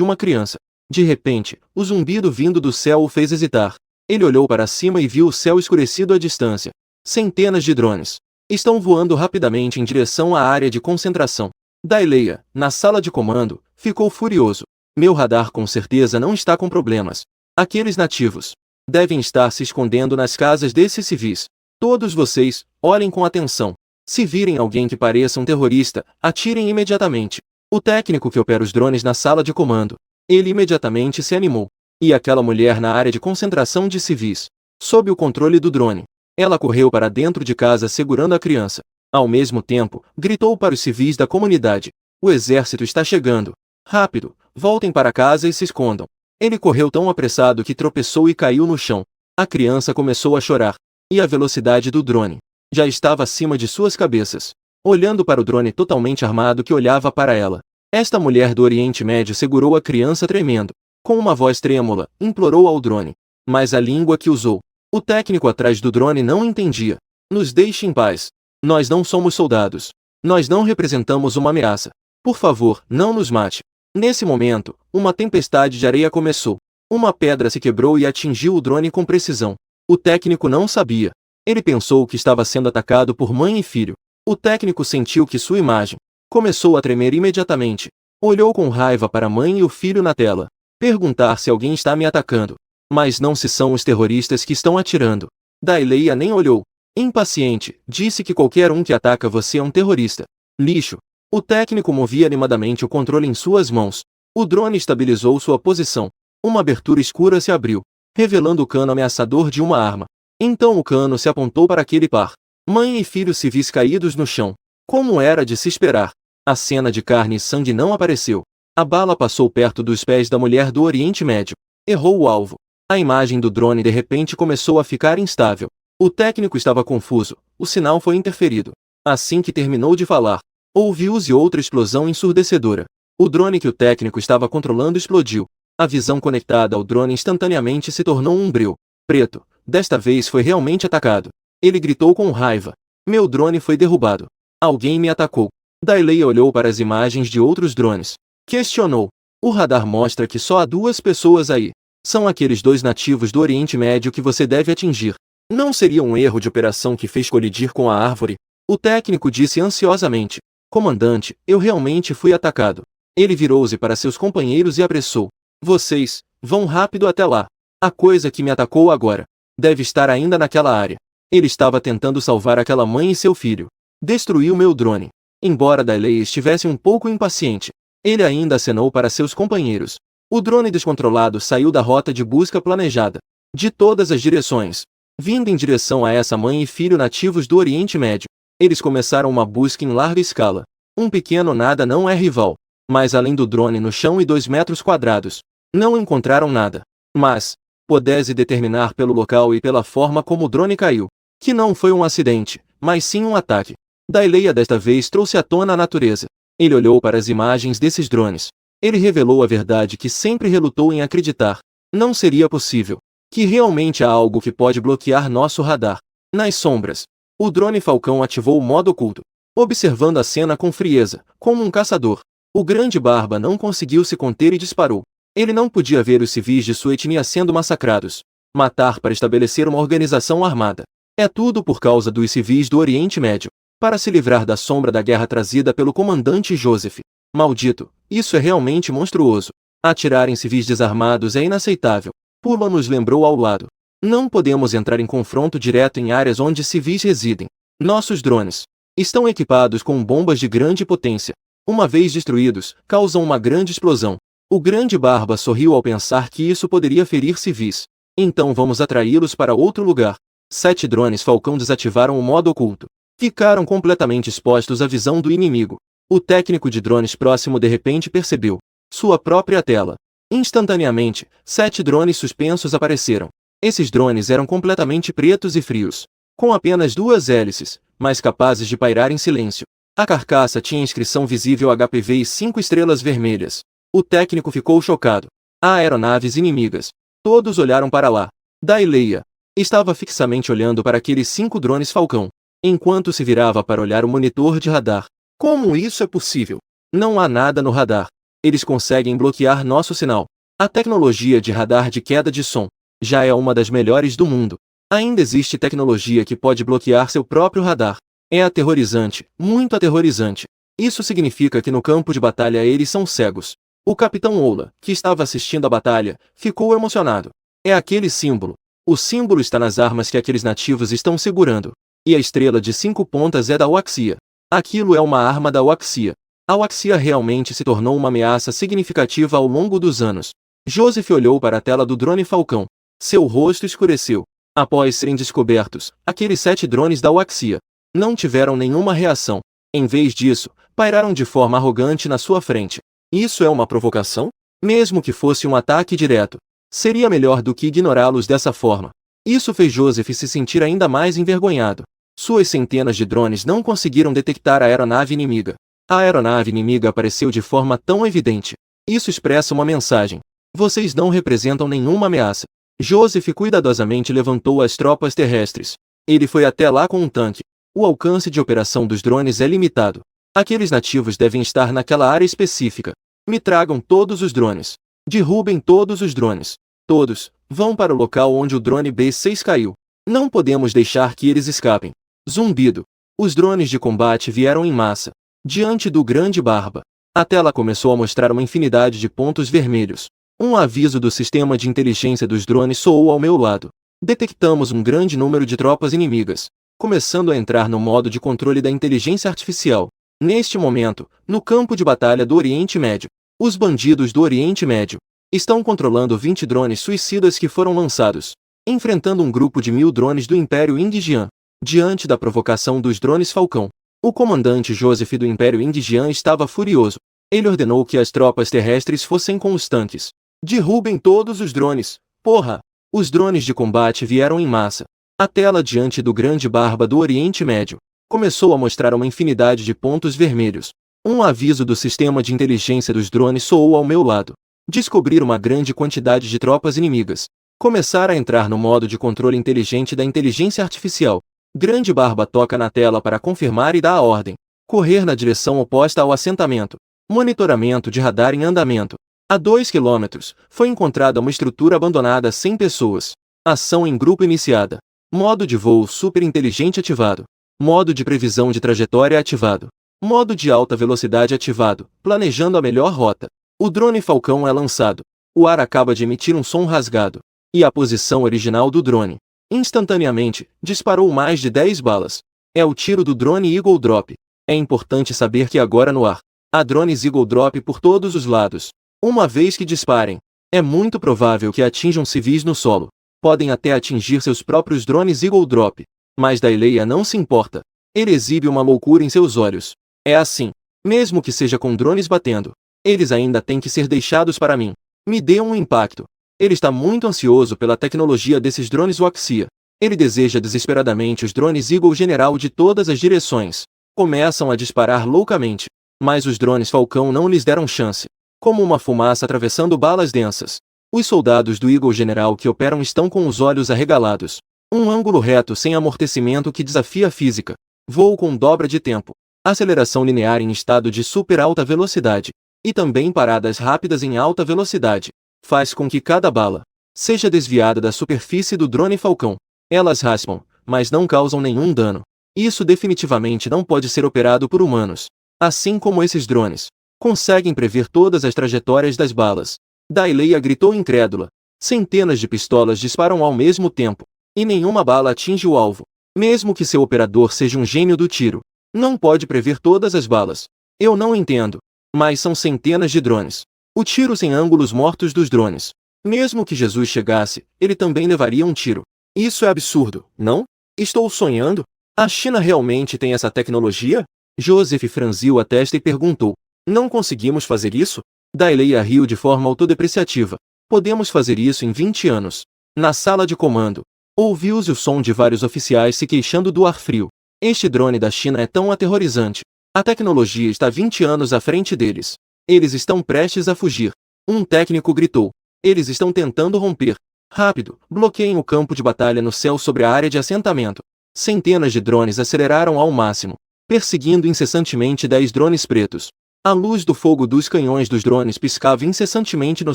uma criança. De repente, o zumbido vindo do céu o fez hesitar. Ele olhou para cima e viu o céu escurecido à distância. Centenas de drones estão voando rapidamente em direção à área de concentração. Daileia, na sala de comando, ficou furioso. Meu radar com certeza não está com problemas. Aqueles nativos devem estar se escondendo nas casas desses civis. Todos vocês, olhem com atenção. Se virem alguém que pareça um terrorista, atirem imediatamente. O técnico que opera os drones na sala de comando. Ele imediatamente se animou. E aquela mulher na área de concentração de civis, sob o controle do drone. Ela correu para dentro de casa segurando a criança. Ao mesmo tempo, gritou para os civis da comunidade: o exército está chegando. Rápido, voltem para casa e se escondam. Ele correu tão apressado que tropeçou e caiu no chão. A criança começou a chorar. E a velocidade do drone já estava acima de suas cabeças. Olhando para o drone totalmente armado que olhava para ela, esta mulher do Oriente Médio segurou a criança tremendo. Com uma voz trêmula, implorou ao drone. Mas a língua que usou, o técnico atrás do drone não entendia. Nos deixe em paz. Nós não somos soldados. Nós não representamos uma ameaça. Por favor, não nos mate. Nesse momento, uma tempestade de areia começou. Uma pedra se quebrou e atingiu o drone com precisão. O técnico não sabia. Ele pensou que estava sendo atacado por mãe e filho. O técnico sentiu que sua imagem começou a tremer imediatamente. Olhou com raiva para a mãe e o filho na tela. Perguntar se alguém está me atacando. Mas não se são os terroristas que estão atirando. Daileia nem olhou. Impaciente, disse que qualquer um que ataca você é um terrorista. Lixo. O técnico movia animadamente o controle em suas mãos. O drone estabilizou sua posição. Uma abertura escura se abriu, revelando o cano ameaçador de uma arma. Então o cano se apontou para aquele par. Mãe e filho civis caídos no chão. Como era de se esperar. A cena de carne e sangue não apareceu. A bala passou perto dos pés da mulher do Oriente Médio. Errou o alvo. A imagem do drone de repente começou a ficar instável. O técnico estava confuso. O sinal foi interferido. Assim que terminou de falar, ouviu-se outra explosão ensurdecedora. O drone que o técnico estava controlando explodiu. A visão conectada ao drone instantaneamente se tornou um breu preto. Desta vez foi realmente atacado. Ele gritou com raiva. Meu drone foi derrubado. Alguém me atacou. Daileia olhou para as imagens de outros drones. Questionou. O radar mostra que só há 2 pessoas aí. São aqueles 2 nativos do Oriente Médio que você deve atingir. Não seria um erro de operação que fez colidir com a árvore? O técnico disse ansiosamente. Comandante, eu realmente fui atacado. Ele virou-se para seus companheiros e apressou. Vocês, vão rápido até lá. A coisa que me atacou agora deve estar ainda naquela área. Ele estava tentando salvar aquela mãe e seu filho. Destruiu meu drone. Embora Daileia estivesse um pouco impaciente, ele ainda acenou para seus companheiros. O drone descontrolado saiu da rota de busca planejada. De todas as direções, vindo em direção a essa mãe e filho nativos do Oriente Médio. Eles começaram uma busca em larga escala. Um pequeno nada não é rival. Mas além do drone no chão e 2 metros quadrados, não encontraram nada. Mas pudesse determinar pelo local e pela forma como o drone caiu, que não foi um acidente, mas sim um ataque. Daileia desta vez trouxe à tona a natureza. Ele olhou para as imagens desses drones. Ele revelou a verdade que sempre relutou em acreditar. Não seria possível. Que realmente há algo que pode bloquear nosso radar. Nas sombras, o drone Falcão ativou o modo oculto. Observando a cena com frieza, como um caçador, o grande Barba não conseguiu se conter e disparou. Ele não podia ver os civis de sua etnia sendo massacrados. Matar para estabelecer uma organização armada. É tudo por causa dos civis do Oriente Médio. Para se livrar da sombra da guerra trazida pelo comandante Joseph. Maldito, isso é realmente monstruoso. Atirar em civis desarmados é inaceitável. Pula nos lembrou ao lado. Não podemos entrar em confronto direto em áreas onde civis residem. Nossos drones estão equipados com bombas de grande potência. Uma vez destruídos, causam uma grande explosão. O grande Barba sorriu ao pensar que isso poderia ferir civis. Então vamos atraí-los para outro lugar. 7 drones Falcão desativaram o modo oculto. Ficaram completamente expostos à visão do inimigo. O técnico de drones próximo de repente percebeu sua própria tela. Instantaneamente, 7 drones suspensos apareceram. Esses drones eram completamente pretos e frios, com apenas 2 hélices, mas capazes de pairar em silêncio. A carcaça tinha inscrição visível HPV e 5 estrelas vermelhas. O técnico ficou chocado. Há aeronaves inimigas. Todos olharam para lá. Daileia estava fixamente olhando para aqueles 5 drones Falcão. enquanto se virava para olhar o monitor de radar. Como isso é possível? Não há nada no radar. Eles conseguem bloquear nosso sinal. A tecnologia de radar de queda de som já é uma das melhores do mundo. Ainda existe tecnologia que pode bloquear seu próprio radar. É aterrorizante, muito aterrorizante. Isso significa que no campo de batalha eles são cegos. O capitão Ola, que estava assistindo a batalha, ficou emocionado. É aquele símbolo. O símbolo está nas armas que aqueles nativos estão segurando. E a estrela de 5 pontas é da Huaxia. Aquilo é uma arma da Huaxia. A Huaxia realmente se tornou uma ameaça significativa ao longo dos anos. Joseph olhou para a tela do drone Falcão. Seu rosto escureceu. Após serem descobertos, aqueles 7 drones da Huaxia não tiveram nenhuma reação. Em vez disso, pairaram de forma arrogante na sua frente. Isso é uma provocação? Mesmo que fosse um ataque direto, seria melhor do que ignorá-los dessa forma. Isso fez Joseph se sentir ainda mais envergonhado. Suas centenas de drones não conseguiram detectar a aeronave inimiga. A aeronave inimiga apareceu de forma tão evidente. Isso expressa uma mensagem. Vocês não representam nenhuma ameaça. Joseph cuidadosamente levantou as tropas terrestres. Ele foi até lá com um tanque. O alcance de operação dos drones é limitado. Aqueles nativos devem estar naquela área específica. Me tragam todos os drones. Derrubem todos os drones. Todos, vão para o local onde o drone B6 caiu. Não podemos deixar que eles escapem. Zumbido. Os drones de combate vieram em massa. Diante do grande Barba. A tela começou a mostrar uma infinidade de pontos vermelhos. Um aviso do sistema de inteligência dos drones soou ao meu lado. Detectamos um grande número de tropas inimigas, começando a entrar no modo de controle da inteligência artificial. Neste momento, no campo de batalha do Oriente Médio, os bandidos do Oriente Médio estão controlando 20 drones suicidas que foram lançados, enfrentando um grupo de 1000 drones do Império Indigian. Diante da provocação dos drones Falcão, o comandante Joseph do Império Indigian estava furioso. Ele ordenou que as tropas terrestres fossem com os tanques. Derrubem todos os drones, porra! Os drones de combate vieram em massa. A tela diante do grande Barba do Oriente Médio começou a mostrar uma infinidade de pontos vermelhos. Um aviso do sistema de inteligência dos drones soou ao meu lado. Descobrir uma grande quantidade de tropas inimigas. Começar a entrar no modo de controle inteligente da inteligência artificial. Grande Barba toca na tela para confirmar e dá a ordem. Correr na direção oposta ao assentamento. Monitoramento de radar em andamento. A 2 km, foi encontrada uma estrutura abandonada sem pessoas. Ação em grupo iniciada. Modo de voo super inteligente ativado. Modo de previsão de trajetória ativado. Modo de alta velocidade ativado, planejando a melhor rota. O drone Falcão é lançado. O ar acaba de emitir um som rasgado. E a posição original do drone. Instantaneamente, disparou mais de 10 balas. É o tiro do drone Eagle Drop. É importante saber que agora no ar, há drones Eagle Drop por todos os lados. Uma vez que disparem, é muito provável que atinjam civis no solo. Podem até atingir seus próprios drones Eagle Drop. Mas Daileia não se importa. Ele exibe uma loucura em seus olhos. É assim. Mesmo que seja com drones batendo, eles ainda têm que ser deixados para mim. Me dê um impacto. Ele está muito ansioso pela tecnologia desses drones Huaxia. Ele deseja desesperadamente os drones Eagle General de todas as direções. Começam a disparar loucamente. Mas os drones Falcão não lhes deram chance. Como uma fumaça atravessando balas densas. Os soldados do Eagle General que operam estão com os olhos arregalados. Um ângulo reto sem amortecimento que desafia a física. Voo com dobra de tempo. Aceleração linear em estado de super alta velocidade. E também paradas rápidas em alta velocidade. Faz com que cada bala seja desviada da superfície do drone Falcão. Elas raspam, mas não causam nenhum dano. Isso definitivamente não pode ser operado por humanos. Assim como esses drones conseguem prever todas as trajetórias das balas. Daileia gritou incrédula. Centenas de pistolas disparam ao mesmo tempo. E nenhuma bala atinge o alvo. Mesmo que seu operador seja um gênio do tiro, não pode prever todas as balas. Eu não entendo. Mas são centenas de drones. O tiro sem ângulos mortos dos drones. Mesmo que Jesus chegasse, ele também levaria um tiro. Isso é absurdo, não? Estou sonhando? A China realmente tem essa tecnologia? Joseph franziu a testa e perguntou. Não conseguimos fazer isso? Daileia riu de forma autodepreciativa. Podemos fazer isso em 20 anos. Na sala de comando, ouviu-se o som de vários oficiais se queixando do ar frio. Este drone da China é tão aterrorizante. A tecnologia está 20 anos à frente deles. Eles estão prestes a fugir. Um técnico gritou. Eles estão tentando romper. Rápido, bloqueiem o campo de batalha no céu sobre a área de assentamento. Centenas de drones aceleraram ao máximo, perseguindo incessantemente 10 drones pretos. A luz do fogo dos canhões dos drones piscava incessantemente no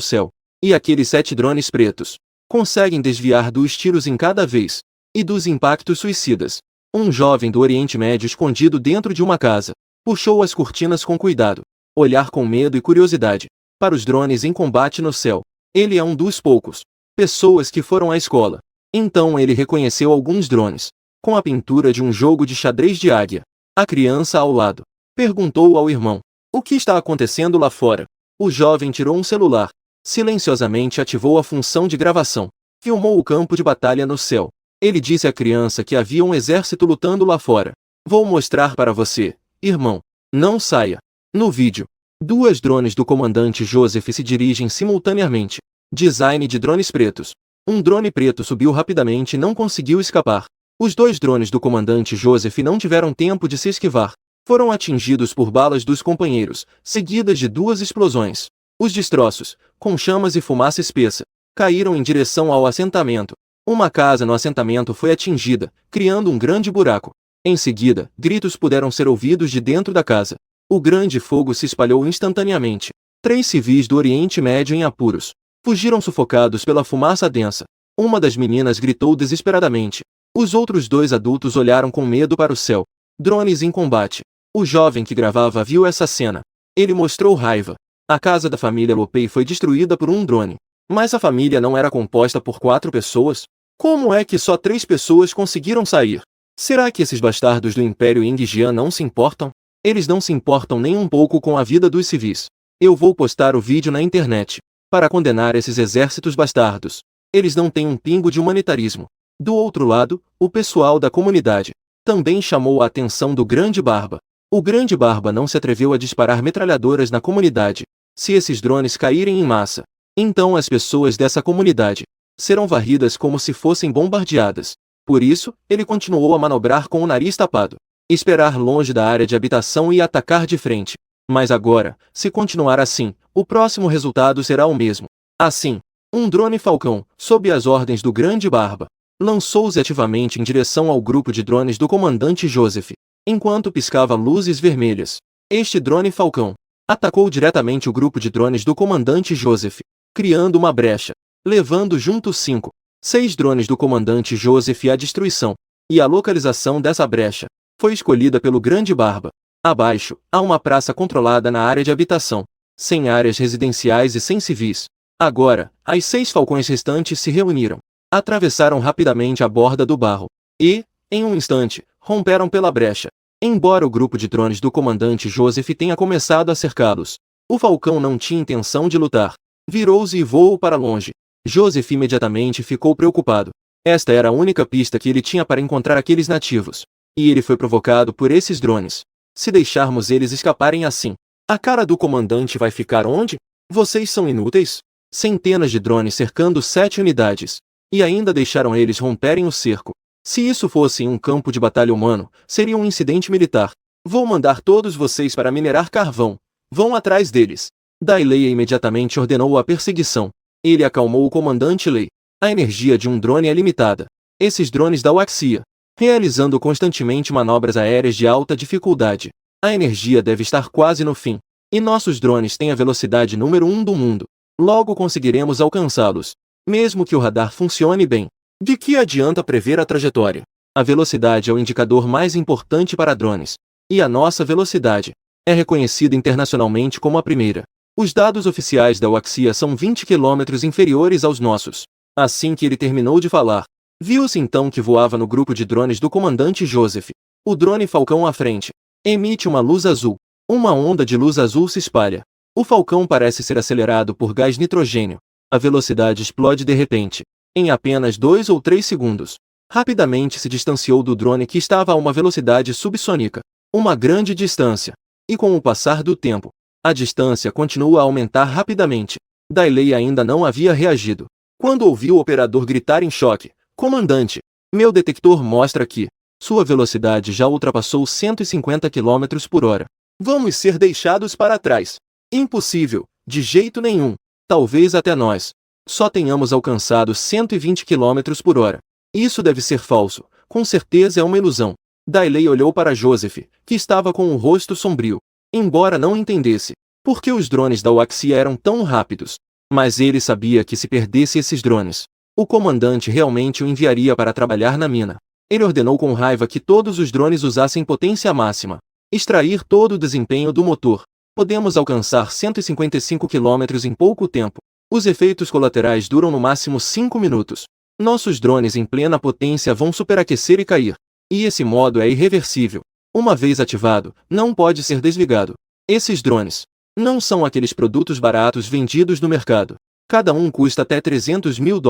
céu, e aqueles 7 drones pretos conseguem desviar dos tiros em cada vez, e dos impactos suicidas. Um jovem do Oriente Médio escondido dentro de uma casa, puxou as cortinas com cuidado, olhar com medo e curiosidade para os drones em combate no céu. Ele é um dos poucos pessoas que foram à escola. Então ele reconheceu alguns drones, com a pintura de um jogo de xadrez de águia. A criança ao lado perguntou ao irmão: "O que está acontecendo lá fora?" O jovem tirou um celular, silenciosamente ativou a função de gravação, filmou o campo de batalha no céu. Ele disse à criança que havia um exército lutando lá fora. "Vou mostrar para você, irmão. Não saia." No vídeo, 2 drones do comandante Joseph se dirigem simultaneamente. Design de drones pretos. Um drone preto subiu rapidamente e não conseguiu escapar. Os 2 drones do comandante Joseph não tiveram tempo de se esquivar. Foram atingidos por balas dos companheiros, seguidas de 2 explosões. Os destroços, com chamas e fumaça espessa, caíram em direção ao assentamento. Uma casa no assentamento foi atingida, criando um grande buraco. Em seguida, gritos puderam ser ouvidos de dentro da casa. O grande fogo se espalhou instantaneamente. 3 civis do Oriente Médio em apuros fugiram sufocados pela fumaça densa. Uma das meninas gritou desesperadamente. Os outros 2 adultos olharam com medo para o céu. Drones em combate. O jovem que gravava viu essa cena. Ele mostrou raiva. A casa da família Lopei foi destruída por um drone. Mas a família não era composta por 4 pessoas? Como é que só 3 pessoas conseguiram sair? Será que esses bastardos do Império Ying-Jian não se importam? Eles não se importam nem um pouco com a vida dos civis. Eu vou postar o vídeo na internet para condenar esses exércitos bastardos. Eles não têm um pingo de humanitarismo. Do outro lado, o pessoal da comunidade também chamou a atenção do Grande Barba. O Grande Barba não se atreveu a disparar metralhadoras na comunidade. Se esses drones caírem em massa, então as pessoas dessa comunidade serão varridas como se fossem bombardeadas. Por isso, ele continuou a manobrar com o nariz tapado, esperar longe da área de habitação e atacar de frente. Mas agora, se continuar assim, o próximo resultado será o mesmo. Assim, um drone Falcão, sob as ordens do Grande Barba, lançou-se ativamente em direção ao grupo de drones do comandante Joseph, enquanto piscava luzes vermelhas. Este drone Falcão atacou diretamente o grupo de drones do comandante Joseph, criando uma brecha, levando juntos 5, 6 drones do comandante Joseph à destruição. E a localização dessa brecha foi escolhida pelo Grande Barba. Abaixo, há uma praça controlada na área de habitação, sem áreas residenciais e sem civis. Agora, as 6 falcões restantes se reuniram, atravessaram rapidamente a borda do barro, e, em um instante, romperam pela brecha. Embora o grupo de drones do comandante Joseph tenha começado a cercá-los, o falcão não tinha intenção de lutar. Virou-se e voou para longe. Joseph imediatamente ficou preocupado. Esta era a única pista que ele tinha para encontrar aqueles nativos. E ele foi provocado por esses drones. Se deixarmos eles escaparem assim, a cara do comandante vai ficar onde? Vocês são inúteis? Centenas de drones cercando 7 unidades. E ainda deixaram eles romperem o cerco. Se isso fosse em um campo de batalha humano, seria um incidente militar. Vou mandar todos vocês para minerar carvão. Vão atrás deles. Dai Leia imediatamente ordenou a perseguição. Ele acalmou o comandante Lei. A energia de um drone é limitada. Esses drones da Waxia, realizando constantemente manobras aéreas de alta dificuldade. A energia deve estar quase no fim. E nossos drones têm a velocidade número 1 do mundo. Logo conseguiremos alcançá-los. Mesmo que o radar funcione bem. De que adianta prever a trajetória? A velocidade é o indicador mais importante para drones. E a nossa velocidade é reconhecida internacionalmente como a primeira. Os dados oficiais da Waxia são 20 km inferiores aos nossos. Assim que ele terminou de falar, viu-se então que voava no grupo de drones do comandante Joseph. O drone Falcão à frente emite uma luz azul. Uma onda de luz azul se espalha. O Falcão parece ser acelerado por gás nitrogênio. A velocidade explode de repente. Em apenas 2 ou 3 segundos. Rapidamente se distanciou do drone que estava a uma velocidade subsônica. Uma grande distância. E com o passar do tempo, a distância continua a aumentar rapidamente. Dai Lei ainda não havia reagido. Quando ouviu o operador gritar em choque: "Comandante, meu detector mostra que sua velocidade já ultrapassou 150 km por hora. Vamos ser deixados para trás." Impossível, de jeito nenhum. Talvez até nós só tenhamos alcançado 120 km por hora. Isso deve ser falso. Com certeza é uma ilusão. Dailey olhou para Joseph, que estava com o rosto sombrio. Embora não entendesse por que os drones da Waxia eram tão rápidos. Mas ele sabia que se perdesse esses drones, o comandante realmente o enviaria para trabalhar na mina. Ele ordenou com raiva que todos os drones usassem potência máxima. Extrair todo o desempenho do motor. Podemos alcançar 155 km em pouco tempo. Os efeitos colaterais duram no máximo 5 minutos. Nossos drones em plena potência vão superaquecer e cair. E esse modo é irreversível. Uma vez ativado, não pode ser desligado. Esses drones não são aqueles produtos baratos vendidos no mercado. Cada um custa até $300 mil.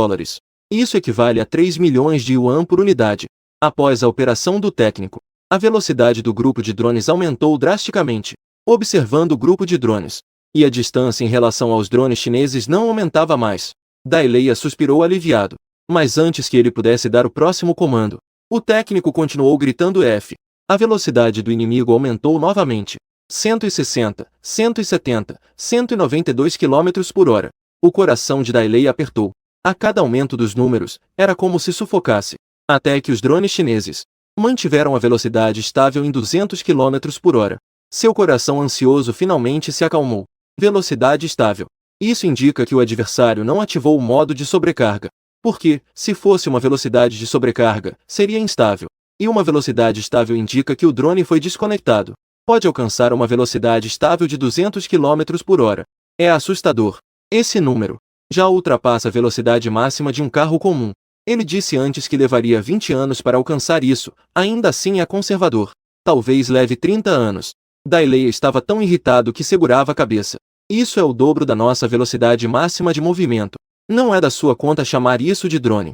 Isso equivale a 3 milhões de yuan por unidade. Após a operação do técnico, a velocidade do grupo de drones aumentou drasticamente, observando o grupo de drones. E a distância em relação aos drones chineses não aumentava mais. Dailey suspirou aliviado. Mas antes que ele pudesse dar o próximo comando, o técnico continuou gritando F. A velocidade do inimigo aumentou novamente. 160, 170, 192 km por hora. O coração de Dailey apertou. A cada aumento dos números, era como se sufocasse. Até que os drones chineses mantiveram a velocidade estável em 200 km por hora. Seu coração ansioso finalmente se acalmou. Velocidade estável. Isso indica que o adversário não ativou o modo de sobrecarga. Porque, se fosse uma velocidade de sobrecarga, seria instável. E uma velocidade estável indica que o drone foi desconectado. Pode alcançar uma velocidade estável de 200 km por hora. É assustador. Esse número já ultrapassa a velocidade máxima de um carro comum. Ele disse antes que levaria 20 anos para alcançar isso, ainda assim é conservador. Talvez leve 30 anos. Dailey estava tão irritado que segurava a cabeça. Isso é o dobro da nossa velocidade máxima de movimento. Não é da sua conta chamar isso de drone.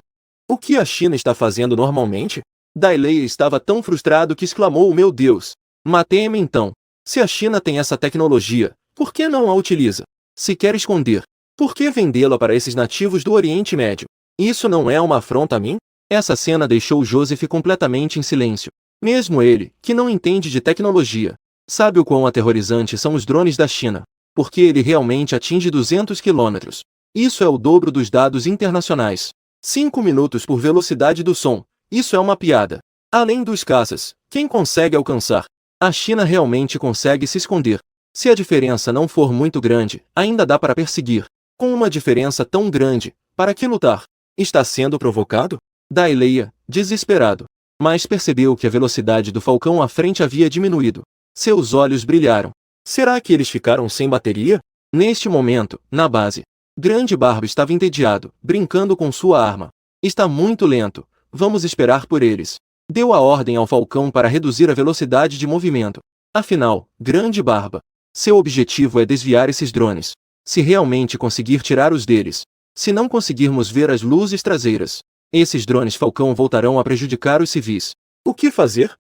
O que a China está fazendo normalmente? Dailey estava tão frustrado que exclamou: meu Deus! Matei-me então. Se a China tem essa tecnologia, por que não a utiliza? Se quer esconder, por que vendê-la para esses nativos do Oriente Médio? Isso não é uma afronta a mim? Essa cena deixou Joseph completamente em silêncio. Mesmo ele, que não entende de tecnologia, sabe o quão aterrorizantes são os drones da China, porque ele realmente atinge 200 km. Isso é o dobro dos dados internacionais. 5 minutos por velocidade do som. Isso é uma piada. Além dos caças, quem consegue alcançar? A China realmente consegue se esconder. Se a diferença não for muito grande, ainda dá para perseguir. Com uma diferença tão grande, para que lutar? Está sendo provocado? Dailey, desesperado. Mas percebeu que a velocidade do falcão à frente havia diminuído. Seus olhos brilharam. Será que eles ficaram sem bateria? Neste momento, na base, Grande Barba estava entediado, brincando com sua arma. Está muito lento. Vamos esperar por eles. Deu a ordem ao falcão para reduzir a velocidade de movimento. Afinal, Grande Barba, seu objetivo é desviar esses drones. Se realmente conseguir tirar os deles. Se não conseguirmos ver as luzes traseiras, esses drones falcão voltarão a prejudicar os civis. O que fazer?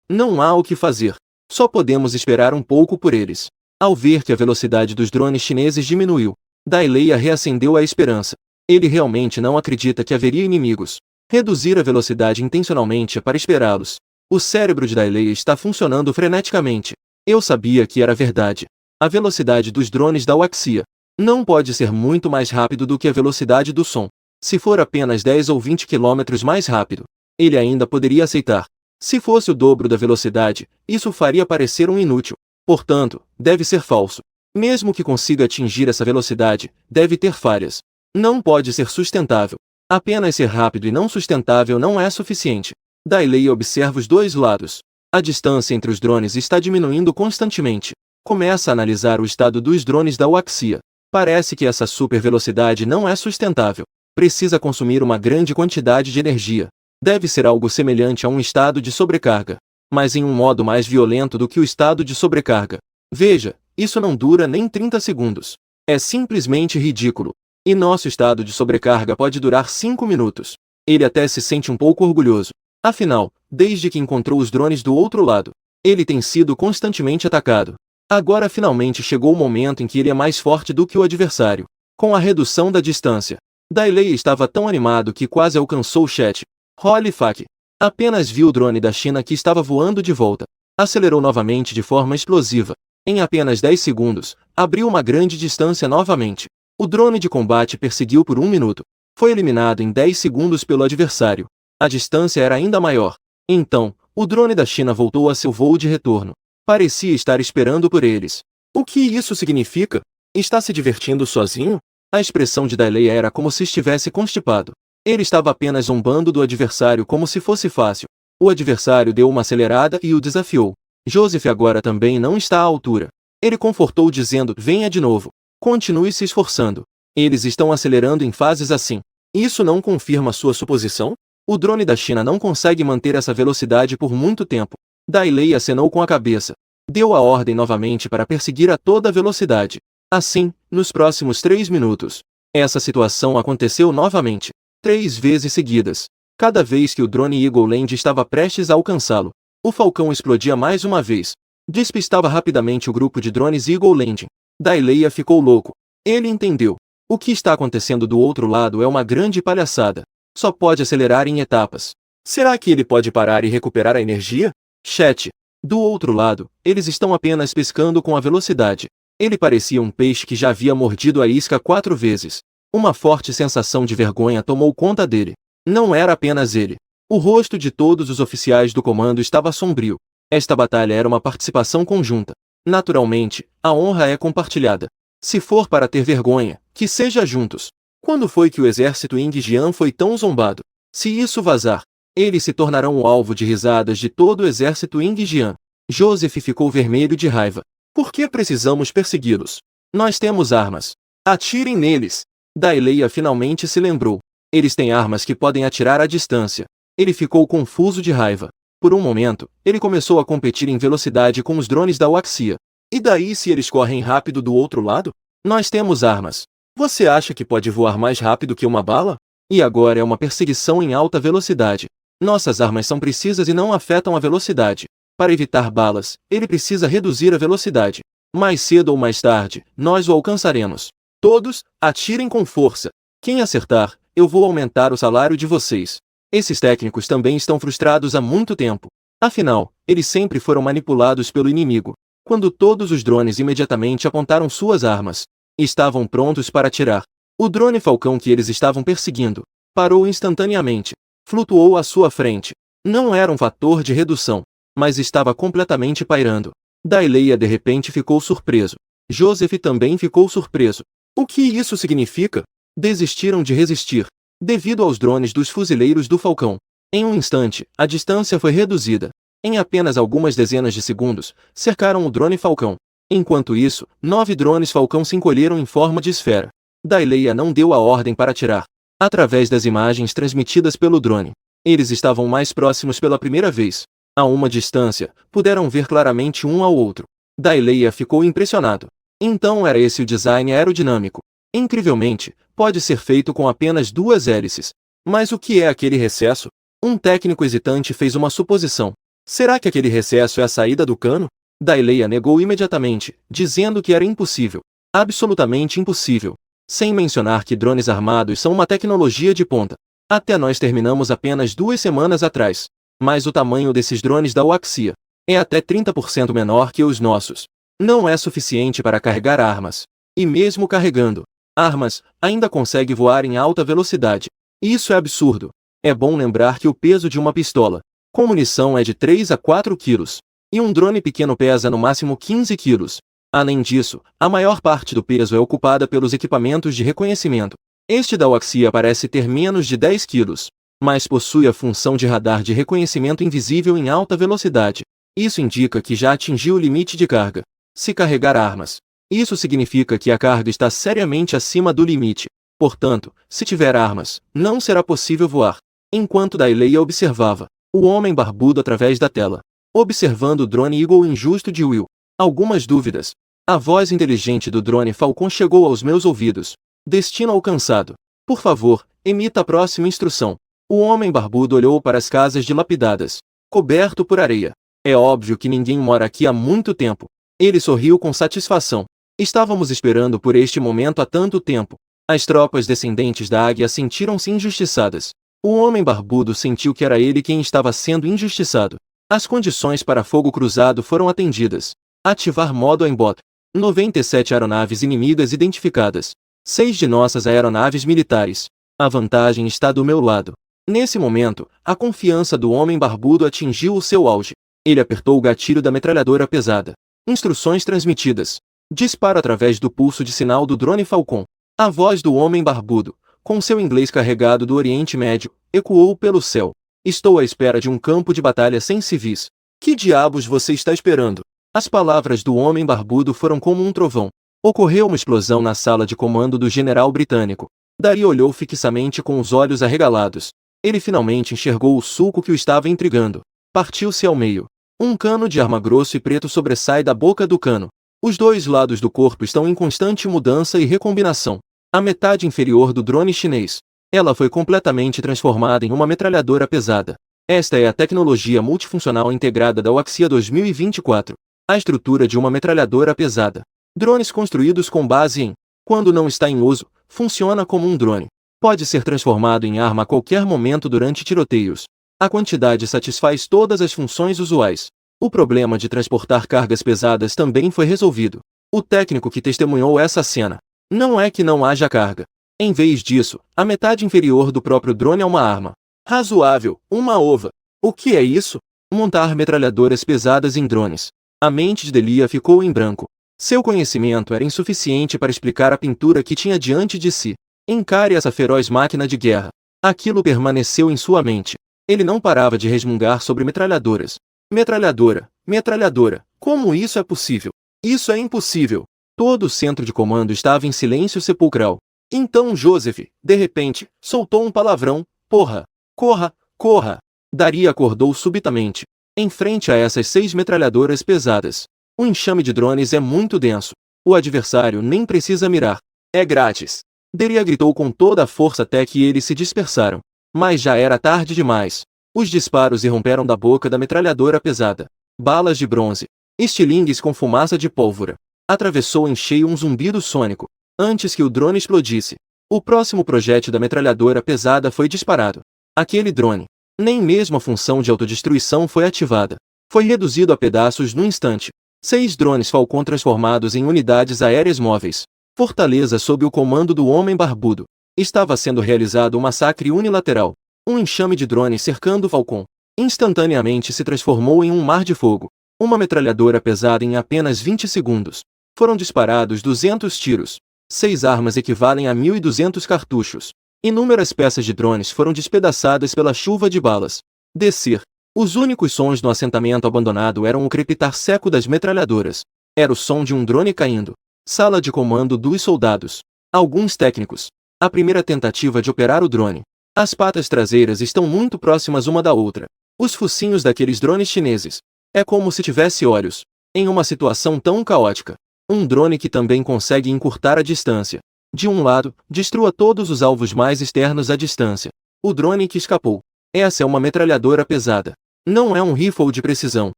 Não há o que fazer. Só podemos esperar um pouco por eles. Ao ver que a velocidade dos drones chineses diminuiu, Dailey reacendeu a esperança. Ele realmente não acredita que haveria inimigos. Reduzir a velocidade intencionalmente é para esperá-los. O cérebro de Dailey está funcionando freneticamente. Eu sabia que era verdade. A velocidade dos drones da Waxia não pode ser muito mais rápido do que a velocidade do som. Se for apenas 10 ou 20 km mais rápido, ele ainda poderia aceitar. Se fosse o dobro da velocidade, isso faria parecer um inútil. Portanto, deve ser falso. Mesmo que consiga atingir essa velocidade, deve ter falhas. Não pode ser sustentável. Apenas ser rápido e não sustentável não é suficiente. Dailey observa os dois lados. A distância entre os drones está diminuindo constantemente. Começa a analisar o estado dos drones da Waxia. Parece que essa super velocidade não é sustentável. Precisa consumir uma grande quantidade de energia. Deve ser algo semelhante a um estado de sobrecarga, mas em um modo mais violento do que o estado de sobrecarga. Veja, isso não dura nem 30 segundos. É simplesmente ridículo. E nosso estado de sobrecarga pode durar 5 minutos. Ele até se sente um pouco orgulhoso. Afinal, desde que encontrou os drones do outro lado, ele tem sido constantemente atacado. Agora finalmente chegou o momento em que ele é mais forte do que o adversário. Com a redução da distância, Dailey estava tão animado que quase alcançou o chat. Holy fuck! Apenas viu o drone da China que estava voando de volta. Acelerou novamente de forma explosiva. Em apenas 10 segundos, abriu uma grande distância novamente. O drone de combate perseguiu por 1 minuto. Foi eliminado em 10 segundos pelo adversário. A distância era ainda maior. Então, o drone da China voltou a seu voo de retorno. Parecia estar esperando por eles. O que isso significa? Está se divertindo sozinho? A expressão de Dai era como se estivesse constipado. Ele estava apenas zombando do adversário como se fosse fácil. O adversário deu uma acelerada e o desafiou. Joseph agora também não está à altura. Ele confortou dizendo, venha de novo. Continue se esforçando. Eles estão acelerando em fases assim. Isso não confirma sua suposição? O drone da China não consegue manter essa velocidade por muito tempo. Dai acenou com a cabeça. Deu a ordem novamente para perseguir a toda velocidade. Assim, nos próximos 3 minutos. Essa situação aconteceu novamente. 3 vezes seguidas. Cada vez que o drone Eagle Land estava prestes a alcançá-lo, o Falcão explodia mais uma vez. Despistava rapidamente o grupo de drones Eagle Landing. Dai ficou louco. Ele entendeu. O que está acontecendo do outro lado é uma grande palhaçada. Só pode acelerar em etapas. Será que ele pode parar e recuperar a energia? Chat. Do outro lado, eles estão apenas pescando com a velocidade. Ele parecia um peixe que já havia mordido a isca 4 vezes. Uma forte sensação de vergonha tomou conta dele. Não era apenas ele. O rosto de todos os oficiais do comando estava sombrio. Esta batalha era uma participação conjunta. Naturalmente, a honra é compartilhada. Se for para ter vergonha, que seja juntos. Quando foi que o exército Ying-Jian foi tão zombado? Se isso vazar, eles se tornarão o alvo de risadas de todo o exército Ying-Jian. Joseph ficou vermelho de raiva. Por que precisamos persegui-los? Nós temos armas. Atirem neles. Dai finalmente se lembrou. Eles têm armas que podem atirar à distância. Ele ficou confuso de raiva. Por um momento, ele começou a competir em velocidade com os drones da Waxia. E daí se eles correm rápido do outro lado? Nós temos armas. Você acha que pode voar mais rápido que uma bala? E agora é uma perseguição em alta velocidade. Nossas armas são precisas e não afetam a velocidade. Para evitar balas, ele precisa reduzir a velocidade. Mais cedo ou mais tarde, nós o alcançaremos. Todos, atirem com força. Quem acertar, eu vou aumentar o salário de vocês. Esses técnicos também estão frustrados há muito tempo. Afinal, eles sempre foram manipulados pelo inimigo. Quando todos os drones imediatamente apontaram suas armas, estavam prontos para atirar. O drone Falcão que eles estavam perseguindo parou instantaneamente. Flutuou à sua frente. Não era um fator de redução, mas estava completamente pairando. Dai de repente ficou surpreso. Joseph também ficou surpreso. O que isso significa? Desistiram de resistir, devido aos drones dos fuzileiros do Falcão. Em um instante, a distância foi reduzida. Em apenas algumas dezenas de segundos, cercaram o drone Falcão. Enquanto isso, 9 drones Falcão se encolheram em forma de esfera. Dai não deu a ordem para atirar. Através das imagens transmitidas pelo drone, eles estavam mais próximos pela primeira vez. A uma distância, puderam ver claramente um ao outro. Dai ficou impressionado. Então era esse o design aerodinâmico. Incrivelmente, pode ser feito com apenas 2 hélices. Mas o que é aquele recesso? Um técnico hesitante fez uma suposição. Será que aquele recesso é a saída do cano? Dai negou imediatamente, dizendo que era impossível. Absolutamente impossível. Sem mencionar que drones armados são uma tecnologia de ponta. Até nós terminamos apenas 2 semanas atrás. Mas o tamanho desses drones da Waxia é até 30% menor que os nossos. Não é suficiente para carregar armas. E mesmo carregando armas, ainda consegue voar em alta velocidade. Isso é absurdo. É bom lembrar que o peso de uma pistola com munição é de 3 a 4 quilos. E um drone pequeno pesa no máximo 15 quilos. Além disso, a maior parte do peso é ocupada pelos equipamentos de reconhecimento. Este da Waxia parece ter menos de 10 quilos, mas possui a função de radar de reconhecimento invisível em alta velocidade. Isso indica que já atingiu o limite de carga. Se carregar armas, isso significa que a carga está seriamente acima do limite. Portanto, se tiver armas, não será possível voar. Enquanto Dai observava, o homem barbudo através da tela, observando o drone Eagle injusto de Will. Algumas dúvidas. A voz inteligente do drone Falcon chegou aos meus ouvidos. Destino alcançado. Por favor, emita a próxima instrução. O homem barbudo olhou para as casas dilapidadas, coberto por areia. É óbvio que ninguém mora aqui há muito tempo. Ele sorriu com satisfação. Estávamos esperando por este momento há tanto tempo. As tropas descendentes da águia sentiram-se injustiçadas. O homem barbudo sentiu que era ele quem estava sendo injustiçado. As condições para fogo cruzado foram atendidas. Ativar modo aimbot. 97 aeronaves inimigas identificadas. 6 de nossas aeronaves militares. A vantagem está do meu lado. Nesse momento, a confiança do homem barbudo atingiu o seu auge. Ele apertou o gatilho da metralhadora pesada. Instruções transmitidas. Disparo através do pulso de sinal do drone Falcon. A voz do homem barbudo, com seu inglês carregado do Oriente Médio, ecoou pelo céu. Estou à espera de um campo de batalha sem civis. Que diabos você está esperando? As palavras do homem barbudo foram como um trovão. Ocorreu uma explosão na sala de comando do general britânico. Dario olhou fixamente com os olhos arregalados. Ele finalmente enxergou o sulco que o estava intrigando. Partiu-se ao meio. Um cano de arma grosso e preto sobressai da boca do cano. Os dois lados do corpo estão em constante mudança e recombinação. A metade inferior do drone chinês. Ela foi completamente transformada em uma metralhadora pesada. Esta é a tecnologia multifuncional integrada da Waxia 2024. A estrutura de uma metralhadora pesada. Drones construídos com base em, quando não está em uso, funciona como um drone. Pode ser transformado em arma a qualquer momento durante tiroteios. A quantidade satisfaz todas as funções usuais. O problema de transportar cargas pesadas também foi resolvido. O técnico que testemunhou essa cena. Não é que não haja carga. Em vez disso, a metade inferior do próprio drone é uma arma. Razoável, uma ova. O que é isso? Montar metralhadoras pesadas em drones. A mente de Delia ficou em branco. Seu conhecimento era insuficiente para explicar a pintura que tinha diante de si. Encare essa feroz máquina de guerra. Aquilo permaneceu em sua mente. Ele não parava de resmungar sobre metralhadoras. Metralhadora, metralhadora, como isso é possível? Isso é impossível. Todo o centro de comando estava em silêncio sepulcral. Então Joseph, de repente, soltou um palavrão: porra! Corra, corra! Daria acordou subitamente. Em frente a essas 6 metralhadoras pesadas. O enxame de drones é muito denso. O adversário nem precisa mirar. É grátis. Daria gritou com toda a força até que eles se dispersaram. Mas já era tarde demais. Os disparos irromperam da boca da metralhadora pesada. Balas de bronze. Estilingues com fumaça de pólvora. Atravessou em cheio um zumbido sônico. Antes que o drone explodisse, o próximo projétil da metralhadora pesada foi disparado. Aquele drone. Nem mesmo a função de autodestruição foi ativada. Foi reduzido a pedaços no instante. 6 drones Falcon transformados em unidades aéreas móveis. Fortaleza sob o comando do homem barbudo. Estava sendo realizado um massacre unilateral. Um enxame de drones cercando o Falcon. Instantaneamente se transformou em um mar de fogo. Uma metralhadora pesada em apenas 20 segundos. Foram disparados 200 tiros. 6 armas equivalem a 1.200 cartuchos. Inúmeras peças de drones foram despedaçadas pela chuva de balas. Descer. Os únicos sons no assentamento abandonado eram o crepitar seco das metralhadoras. Era o som de um drone caindo. Sala de comando dos soldados. Alguns técnicos. A primeira tentativa de operar o drone. As patas traseiras estão muito próximas uma da outra. Os focinhos daqueles drones chineses. É como se tivesse olhos. Em uma situação tão caótica. Um drone que também consegue encurtar a distância. De um lado, destrua todos os alvos mais externos à distância. O drone que escapou. Essa é uma metralhadora pesada. Não é um rifle de precisão.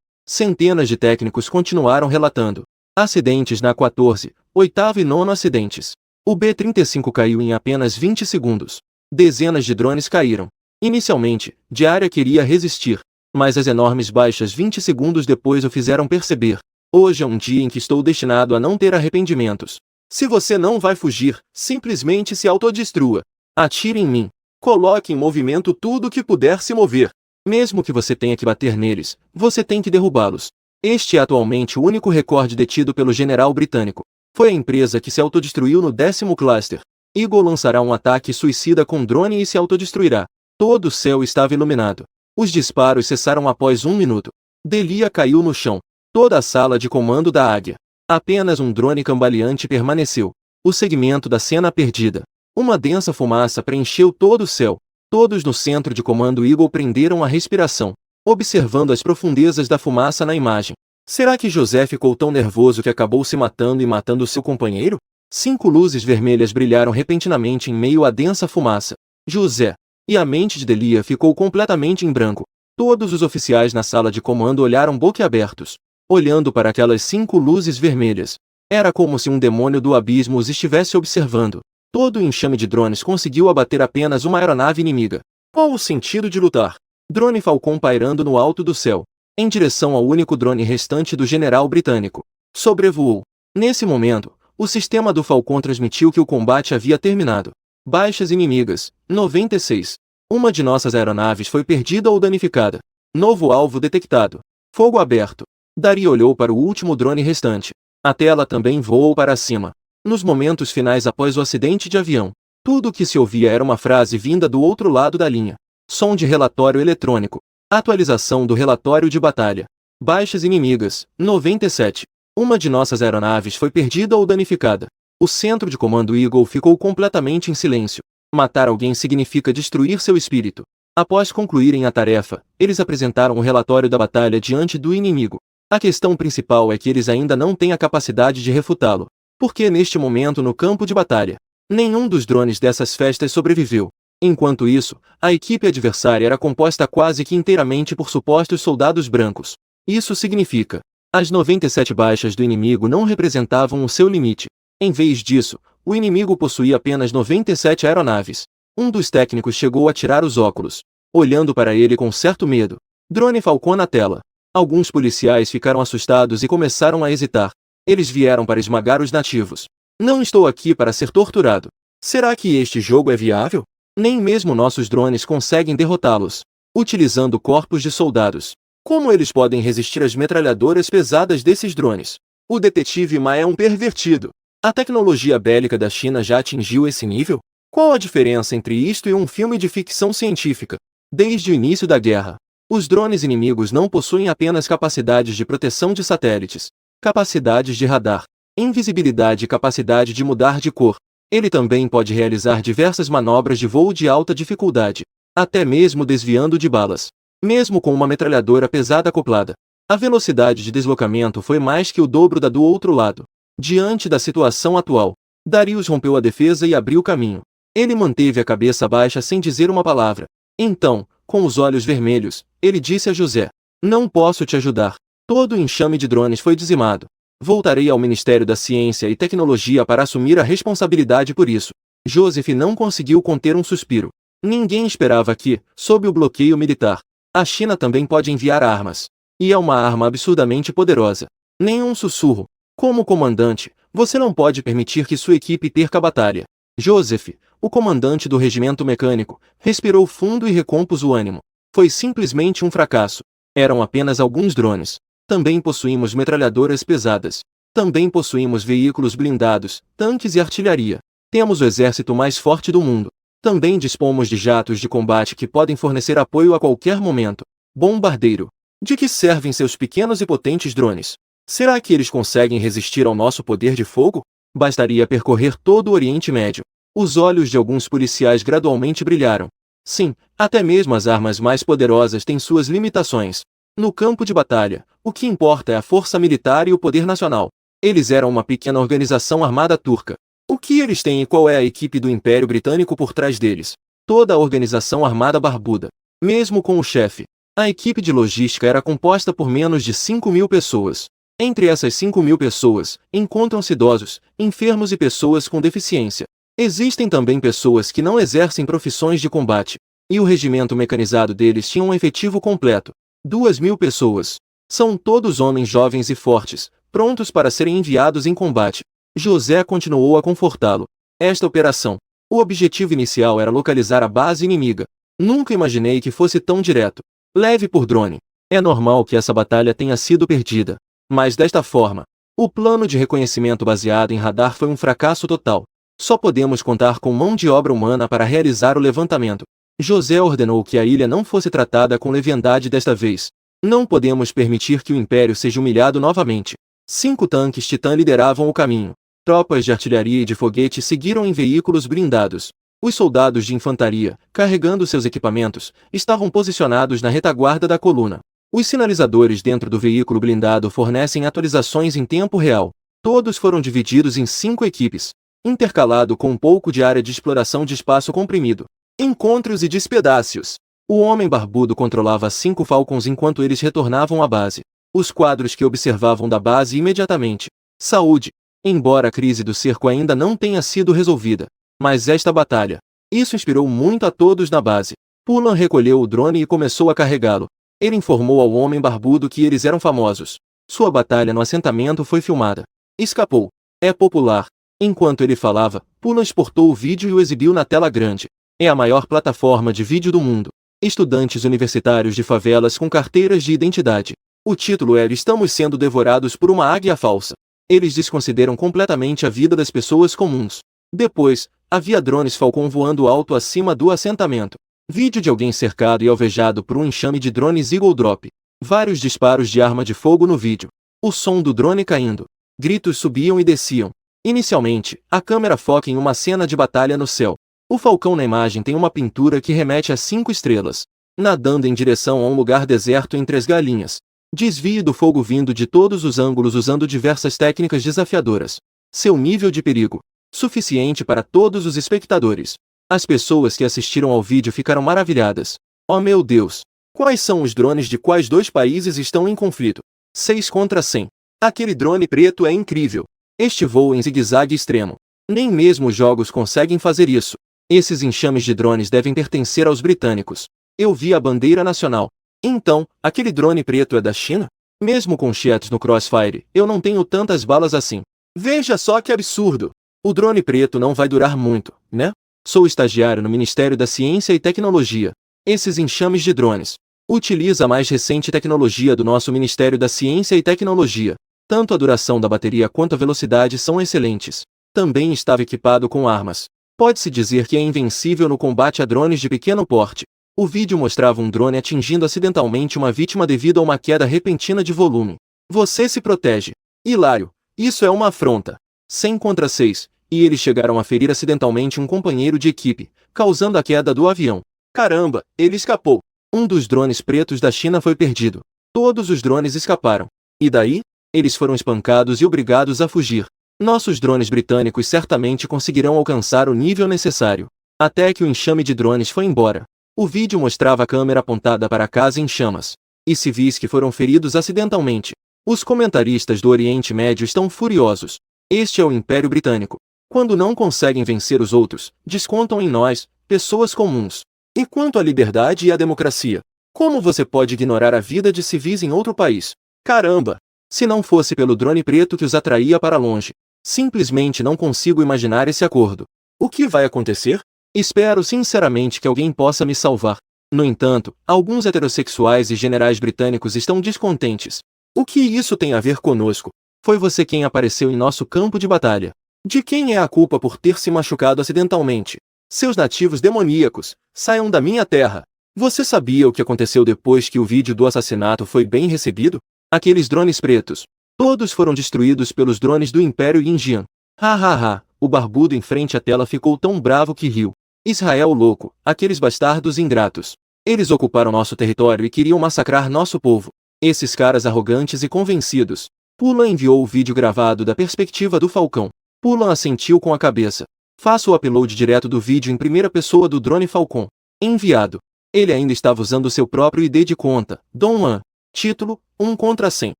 Centenas de técnicos continuaram relatando. Acidentes na 14, 8º e 9º acidentes. O B-35 caiu em apenas 20 segundos. Dezenas de drones caíram. Inicialmente, Diária queria resistir, mas as enormes baixas 20 segundos depois o fizeram perceber. Hoje é um dia em que estou destinado a não ter arrependimentos. Se você não vai fugir, simplesmente se autodestrua. Atire em mim. Coloque em movimento tudo o que puder se mover. Mesmo que você tenha que bater neles, você tem que derrubá-los. Este é atualmente o único recorde detido pelo general britânico. Foi a empresa que se autodestruiu no 10º cluster. Eagle lançará um ataque suicida com drone e se autodestruirá. Todo o céu estava iluminado. Os disparos cessaram após 1 minuto. Delia caiu no chão. Toda a sala de comando da Águia. Apenas um drone cambaleante permaneceu. O segmento da cena perdida. Uma densa fumaça preencheu todo o céu. Todos no centro de comando Eagle prenderam a respiração, observando as profundezas da fumaça na imagem. Será que José ficou tão nervoso que acabou se matando e matando seu companheiro? 5 luzes vermelhas brilharam repentinamente em meio à densa fumaça. José. E a mente de Delia ficou completamente em branco. Todos os oficiais na sala de comando olharam boquiabertos, olhando para aquelas 5 luzes vermelhas. Era como se um demônio do abismo os estivesse observando. Todo o enxame de drones conseguiu abater apenas uma aeronave inimiga. Qual o sentido de lutar? Drone Falcon pairando no alto do céu, em direção ao único drone restante do general britânico. Sobrevoou. Nesse momento, o sistema do Falcon transmitiu que o combate havia terminado. Baixas inimigas, 96. Uma de nossas aeronaves foi perdida ou danificada. Novo alvo detectado. Fogo aberto. Daria olhou para o último drone restante. A tela também voou para cima. Nos momentos finais após o acidente de avião, tudo o que se ouvia era uma frase vinda do outro lado da linha. Som de relatório eletrônico. Atualização do relatório de batalha. Baixas inimigas, 97. Uma de nossas aeronaves foi perdida ou danificada. O centro de comando Eagle ficou completamente em silêncio. Matar alguém significa destruir seu espírito. Após concluírem a tarefa, eles apresentaram o relatório da batalha diante do inimigo. A questão principal é que eles ainda não têm a capacidade de refutá-lo. Porque neste momento no campo de batalha, nenhum dos drones dessas festas sobreviveu. Enquanto isso, a equipe adversária era composta quase que inteiramente por supostos soldados brancos. Isso significa, as 97 baixas do inimigo não representavam o seu limite. Em vez disso, o inimigo possuía apenas 97 aeronaves. Um dos técnicos chegou a tirar os óculos, olhando para ele com certo medo. Drone Falcon na tela. Alguns policiais ficaram assustados e começaram a hesitar. Eles vieram para esmagar os nativos. Não estou aqui para ser torturado. Será que este jogo é viável? Nem mesmo nossos drones conseguem derrotá-los. Utilizando corpos de soldados. Como eles podem resistir às metralhadoras pesadas desses drones? O detetive Ma é um pervertido. A tecnologia bélica da China já atingiu esse nível? Qual a diferença entre isto e um filme de ficção científica? Desde o início da guerra, os drones inimigos não possuem apenas capacidades de proteção de satélites, capacidades de radar, invisibilidade e capacidade de mudar de cor. Ele também pode realizar diversas manobras de voo de alta dificuldade, até mesmo desviando de balas. Mesmo com uma metralhadora pesada acoplada, a velocidade de deslocamento foi mais que o dobro da do outro lado. Diante da situação atual, Darius rompeu a defesa e abriu caminho. Ele manteve a cabeça baixa sem dizer uma palavra. Então, com os olhos vermelhos, ele disse a José: "Não posso te ajudar. Todo o enxame de drones foi dizimado. Voltarei ao Ministério da Ciência e Tecnologia para assumir a responsabilidade por isso." Joseph não conseguiu conter um suspiro. Ninguém esperava que, sob o bloqueio militar, a China também pode enviar armas. E é uma arma absurdamente poderosa. Nenhum sussurro. Como comandante, você não pode permitir que sua equipe perca a batalha. Joseph, o comandante do regimento mecânico, respirou fundo e recompôs o ânimo. Foi simplesmente um fracasso. Eram apenas alguns drones. Também possuímos metralhadoras pesadas. Também possuímos veículos blindados, tanques e artilharia. Temos o exército mais forte do mundo. Também dispomos de jatos de combate que podem fornecer apoio a qualquer momento. Bombardeiro. De que servem seus pequenos e potentes drones? Será que eles conseguem resistir ao nosso poder de fogo? Bastaria percorrer todo o Oriente Médio. Os olhos de alguns policiais gradualmente brilharam. Sim, até mesmo as armas mais poderosas têm suas limitações. No campo de batalha, o que importa é a força militar e o poder nacional. Eles eram uma pequena organização armada turca. O que eles têm e qual é a equipe do Império Britânico por trás deles? Toda a organização armada barbuda. Mesmo com o chefe, a equipe de logística era composta por menos de 5.000 pessoas. Entre essas 5.000 pessoas, encontram-se idosos, enfermos e pessoas com deficiência. Existem também pessoas que não exercem profissões de combate. E o regimento mecanizado deles tinha um efetivo completo. 2.000 pessoas. São todos homens jovens e fortes, prontos para serem enviados em combate. José continuou a confortá-lo. Esta operação. O objetivo inicial era localizar a base inimiga. Nunca imaginei que fosse tão direto. Leve por drone. É normal que essa batalha tenha sido perdida. Mas desta forma, o plano de reconhecimento baseado em radar foi um fracasso total. Só podemos contar com mão de obra humana para realizar o levantamento. José ordenou que a ilha não fosse tratada com leviandade desta vez. Não podemos permitir que o Império seja humilhado novamente. 5 tanques Titã lideravam o caminho. Tropas de artilharia e de foguete seguiram em veículos blindados. Os soldados de infantaria, carregando seus equipamentos, estavam posicionados na retaguarda da coluna. Os sinalizadores dentro do veículo blindado fornecem atualizações em tempo real. Todos foram divididos em 5 equipes, intercalado com um pouco de área de exploração de espaço comprimido. Encontros e despedaços. O homem barbudo controlava 5 Falcons enquanto eles retornavam à base. Os quadros que observavam da base imediatamente. Saúde. Embora a crise do cerco ainda não tenha sido resolvida. Mas esta batalha. Isso inspirou muito a todos na base. Pulan recolheu o drone e começou a carregá-lo. Ele informou ao homem barbudo que eles eram famosos. Sua batalha no assentamento foi filmada. Escapou. É popular. Enquanto ele falava, Pulan exportou o vídeo e o exibiu na tela grande. É a maior plataforma de vídeo do mundo. Estudantes universitários de favelas com carteiras de identidade. O título é Estamos sendo devorados por uma águia falsa. Eles desconsideram completamente a vida das pessoas comuns. Depois, havia drones Falcon voando alto acima do assentamento. Vídeo de alguém cercado e alvejado por um enxame de drones Eagle Drop. Vários disparos de arma de fogo no vídeo. O som do drone caindo. Gritos subiam e desciam. Inicialmente, a câmera foca em uma cena de batalha no céu. O falcão na imagem tem uma pintura que remete a 5 estrelas, nadando em direção a um lugar deserto entre as galinhas. Desvie do fogo vindo de todos os ângulos usando diversas técnicas desafiadoras. Seu nível de perigo. Suficiente para todos os espectadores. As pessoas que assistiram ao vídeo ficaram maravilhadas. Oh meu Deus! Quais são os drones de quais dois países estão em conflito? 6 contra 100. Aquele drone preto é incrível. Este voa em zigue-zague extremo. Nem mesmo os jogos conseguem fazer isso. Esses enxames de drones devem pertencer aos britânicos. Eu vi a bandeira nacional. Então, aquele drone preto é da China? Mesmo com Cheetos no Crossfire, eu não tenho tantas balas assim. Veja só que absurdo! O drone preto não vai durar muito, né? Sou estagiário no Ministério da Ciência e Tecnologia. Esses enxames de drones. Utiliza a mais recente tecnologia do nosso Ministério da Ciência e Tecnologia. Tanto a duração da bateria quanto a velocidade são excelentes. Também estava equipado com armas. Pode-se dizer que é invencível no combate a drones de pequeno porte. O vídeo mostrava um drone atingindo acidentalmente uma vítima devido a uma queda repentina de volume. Você se protege. Hilário. Isso é uma afronta. 100 contra 6, e eles chegaram a ferir acidentalmente um companheiro de equipe, causando a queda do avião. Caramba, ele escapou. Um dos drones pretos da China foi perdido. Todos os drones escaparam. E daí? Eles foram espancados e obrigados a fugir. Nossos drones britânicos certamente conseguirão alcançar o nível necessário. Até que o enxame de drones foi embora. O vídeo mostrava a câmera apontada para a casa em chamas. E civis que foram feridos acidentalmente. Os comentaristas do Oriente Médio estão furiosos. Este é o Império Britânico. Quando não conseguem vencer os outros, descontam em nós, pessoas comuns. E quanto à liberdade e à democracia? Como você pode ignorar a vida de civis em outro país? Caramba! Se não fosse pelo drone preto que os atraía para longe. Simplesmente não consigo imaginar esse acordo. O que vai acontecer? Espero sinceramente que alguém possa me salvar. No entanto, alguns heterossexuais e generais britânicos estão descontentes. O que isso tem a ver conosco? Foi você quem apareceu em nosso campo de batalha. De quem é a culpa por ter se machucado acidentalmente? Seus nativos demoníacos, saiam da minha terra. Você sabia o que aconteceu depois que o vídeo do assassinato foi bem recebido? Aqueles drones pretos. Todos foram destruídos pelos drones do Império Indian. Ha. O barbudo em frente à tela ficou tão bravo que riu. Israel louco, aqueles bastardos ingratos. Eles ocuparam nosso território e queriam massacrar nosso povo. Esses caras arrogantes e convencidos. Pulan enviou o vídeo gravado da perspectiva do Falcão. Pulan assentiu com a cabeça. Faça o upload direto do vídeo em primeira pessoa do drone Falcon. Enviado. Ele ainda estava usando seu próprio ID de conta, Dom Juan. Título, 1 contra 100.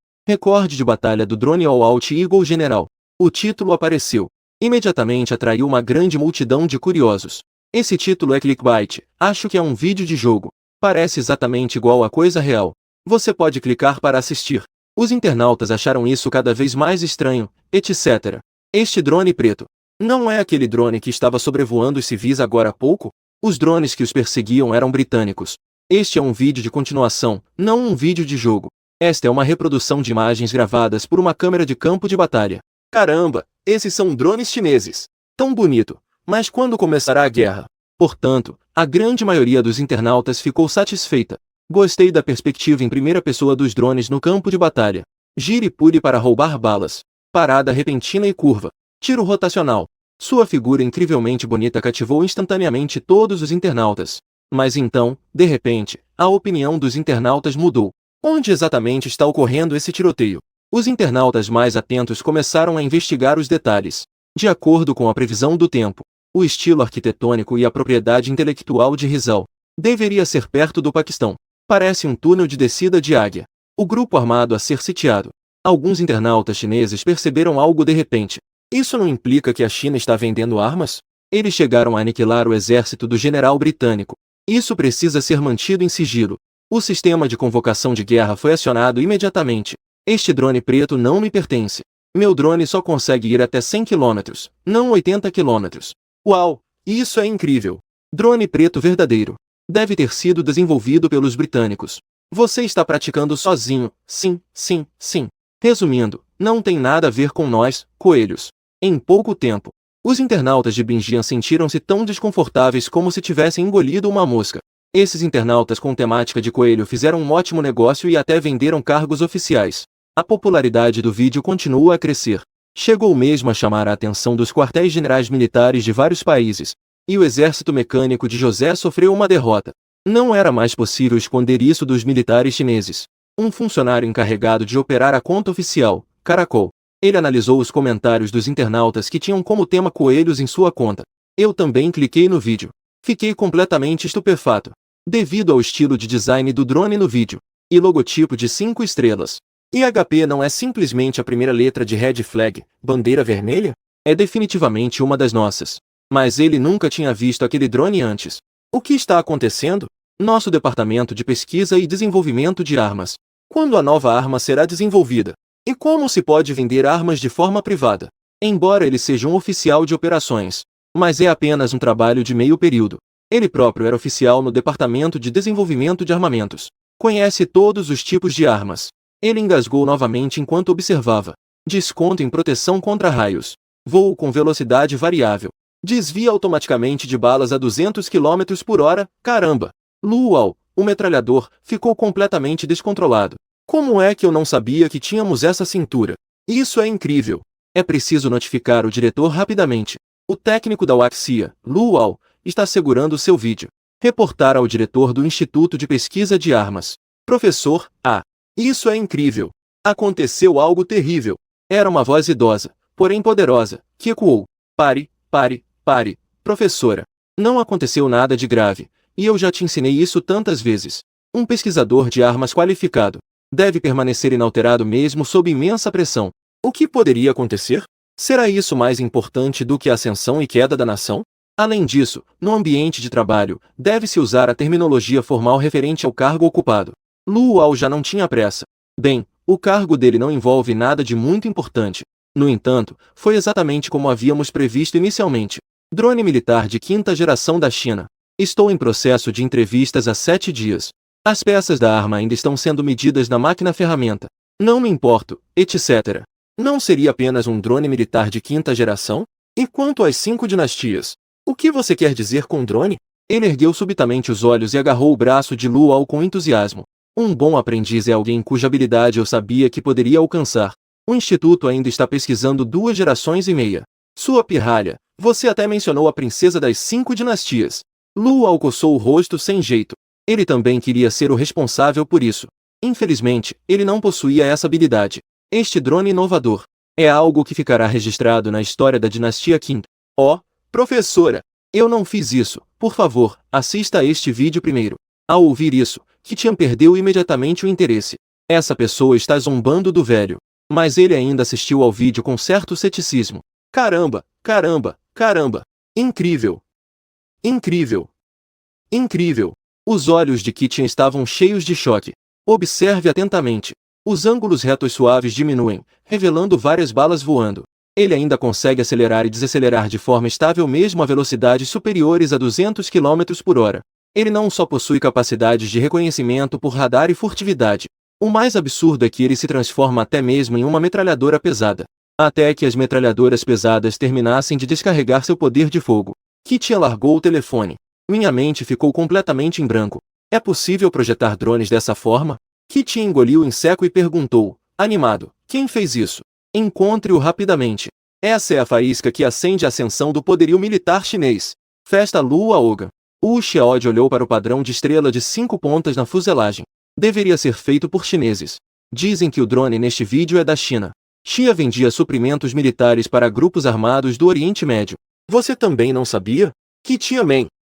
Recorde de batalha do drone All-Out Eagle General. O título apareceu. Imediatamente atraiu uma grande multidão de curiosos. Esse título é clickbait. Acho que é um vídeo de jogo. Parece exatamente igual à coisa real. Você pode clicar para assistir. Os internautas acharam isso cada vez mais estranho, etc. Este drone preto. Não é aquele drone que estava sobrevoando os civis agora há pouco? Os drones que os perseguiam eram britânicos. Este é um vídeo de continuação, não um vídeo de jogo. Esta é uma reprodução de imagens gravadas por uma câmera de campo de batalha. Caramba, esses são drones chineses. Tão bonito. Mas quando começará a guerra? Portanto, a grande maioria dos internautas ficou satisfeita. Gostei da perspectiva em primeira pessoa dos drones no campo de batalha. Gire e pule para roubar balas. Parada repentina e curva. Tiro rotacional. Sua figura incrivelmente bonita cativou instantaneamente todos os internautas. Mas então, de repente, a opinião dos internautas mudou. Onde exatamente está ocorrendo esse tiroteio? Os internautas mais atentos começaram a investigar os detalhes. De acordo com a previsão do tempo, o estilo arquitetônico e a propriedade intelectual de Rizal deveria ser perto do Paquistão. Parece um túnel de descida de águia. O grupo armado a ser sitiado. Alguns internautas chineses perceberam algo de repente. Isso não implica que a China está vendendo armas? Eles chegaram a aniquilar o exército do general britânico. Isso precisa ser mantido em sigilo. O sistema de convocação de guerra foi acionado imediatamente. Este drone preto não me pertence. Meu drone só consegue ir até 100 km, não 80 km. Uau, isso é incrível! Drone preto verdadeiro. Deve ter sido desenvolvido pelos britânicos. Você está praticando sozinho, sim, sim, sim. Resumindo, não tem nada a ver com nós, coelhos. Em pouco tempo, os internautas de Binjian sentiram-se tão desconfortáveis como se tivessem engolido uma mosca. Esses internautas com temática de coelho fizeram um ótimo negócio e até venderam cargos oficiais. A popularidade do vídeo continua a crescer. Chegou mesmo a chamar a atenção dos quartéis-generais militares de vários países. E o exército mecânico de José sofreu uma derrota. Não era mais possível esconder isso dos militares chineses. Um funcionário encarregado de operar a conta oficial, Caracol. Ele analisou os comentários dos internautas que tinham como tema coelhos em sua conta. Eu também cliquei no vídeo. Fiquei completamente estupefato. Devido ao estilo de design do drone no vídeo. E logotipo de 5 estrelas. E HP não é simplesmente a primeira letra de Red Flag, bandeira vermelha? É definitivamente uma das nossas. Mas ele nunca tinha visto aquele drone antes. O que está acontecendo? Nosso departamento de pesquisa e desenvolvimento de armas. Quando a nova arma será desenvolvida? E como se pode vender armas de forma privada? Embora ele seja um oficial de operações, mas é apenas um trabalho de meio período. Ele próprio era oficial no departamento de desenvolvimento de armamentos. Conhece todos os tipos de armas. Ele engasgou novamente enquanto observava. Desconto em proteção contra raios. Voo com velocidade variável. Desvia automaticamente de balas a 200 km por hora, caramba! Luau, o metralhador, ficou completamente descontrolado. Como é que eu não sabia que tínhamos essa cintura? Isso é incrível. É preciso notificar o diretor rapidamente. O técnico da Waxia, Luau, está segurando seu vídeo. Reportar ao diretor do Instituto de Pesquisa de Armas. Professor, isso é incrível. Aconteceu algo terrível. Era uma voz idosa, porém poderosa, que ecoou. Pare, pare, pare, professora. Não aconteceu nada de grave, e eu já te ensinei isso tantas vezes. Um pesquisador de armas qualificado deve permanecer inalterado mesmo sob imensa pressão. O que poderia acontecer? Será isso mais importante do que a ascensão e queda da nação? Além disso, no ambiente de trabalho, deve-se usar a terminologia formal referente ao cargo ocupado. Luau já não tinha pressa. Bem, o cargo dele não envolve nada de muito importante. No entanto, foi exatamente como havíamos previsto inicialmente. Drone militar de 5ª geração da China. Estou em processo de entrevistas há 7 dias. As peças da arma ainda estão sendo medidas na máquina-ferramenta. Não me importo, etc. Não seria apenas um drone militar de 5ª geração? E quanto às 5 dinastias? O que você quer dizer com drone? Ele ergueu subitamente os olhos e agarrou o braço de Luau com entusiasmo. Um bom aprendiz é alguém cuja habilidade eu sabia que poderia alcançar. O Instituto ainda está pesquisando 2 gerações e meia. Sua pirralha, você até mencionou a princesa das 5 dinastias. Luau coçou o rosto sem jeito. Ele também queria ser o responsável por isso. Infelizmente, ele não possuía essa habilidade. Este drone inovador é algo que ficará registrado na história da dinastia Qin. Professora, eu não fiz isso. Por favor, assista a este vídeo primeiro. Ao ouvir isso, Qitian perdeu imediatamente o interesse. Essa pessoa está zombando do velho. Mas ele ainda assistiu ao vídeo com certo ceticismo. Caramba, caramba, caramba! Incrível! Incrível! Incrível! Os olhos de Qitian estavam cheios de choque. Observe atentamente. Os ângulos retos suaves diminuem, revelando várias balas voando. Ele ainda consegue acelerar e desacelerar de forma estável mesmo a velocidades superiores a 200 km por hora. Ele não só possui capacidades de reconhecimento por radar e furtividade. O mais absurdo é que ele se transforma até mesmo em uma metralhadora pesada. Até que as metralhadoras pesadas terminassem de descarregar seu poder de fogo. Qitian largou o telefone. Minha mente ficou completamente em branco. É possível projetar drones dessa forma? Qitian engoliu em seco e perguntou, animado, quem fez isso? Encontre-o rapidamente. Essa é a faísca que acende a ascensão do poderio militar chinês. Festa Lua Oga. O Xiaod olhou para o padrão de estrela de 5 pontas na fuselagem. Deveria ser feito por chineses. Dizem que o drone neste vídeo é da China. Xia vendia suprimentos militares para grupos armados do Oriente Médio. Você também não sabia? Qitian,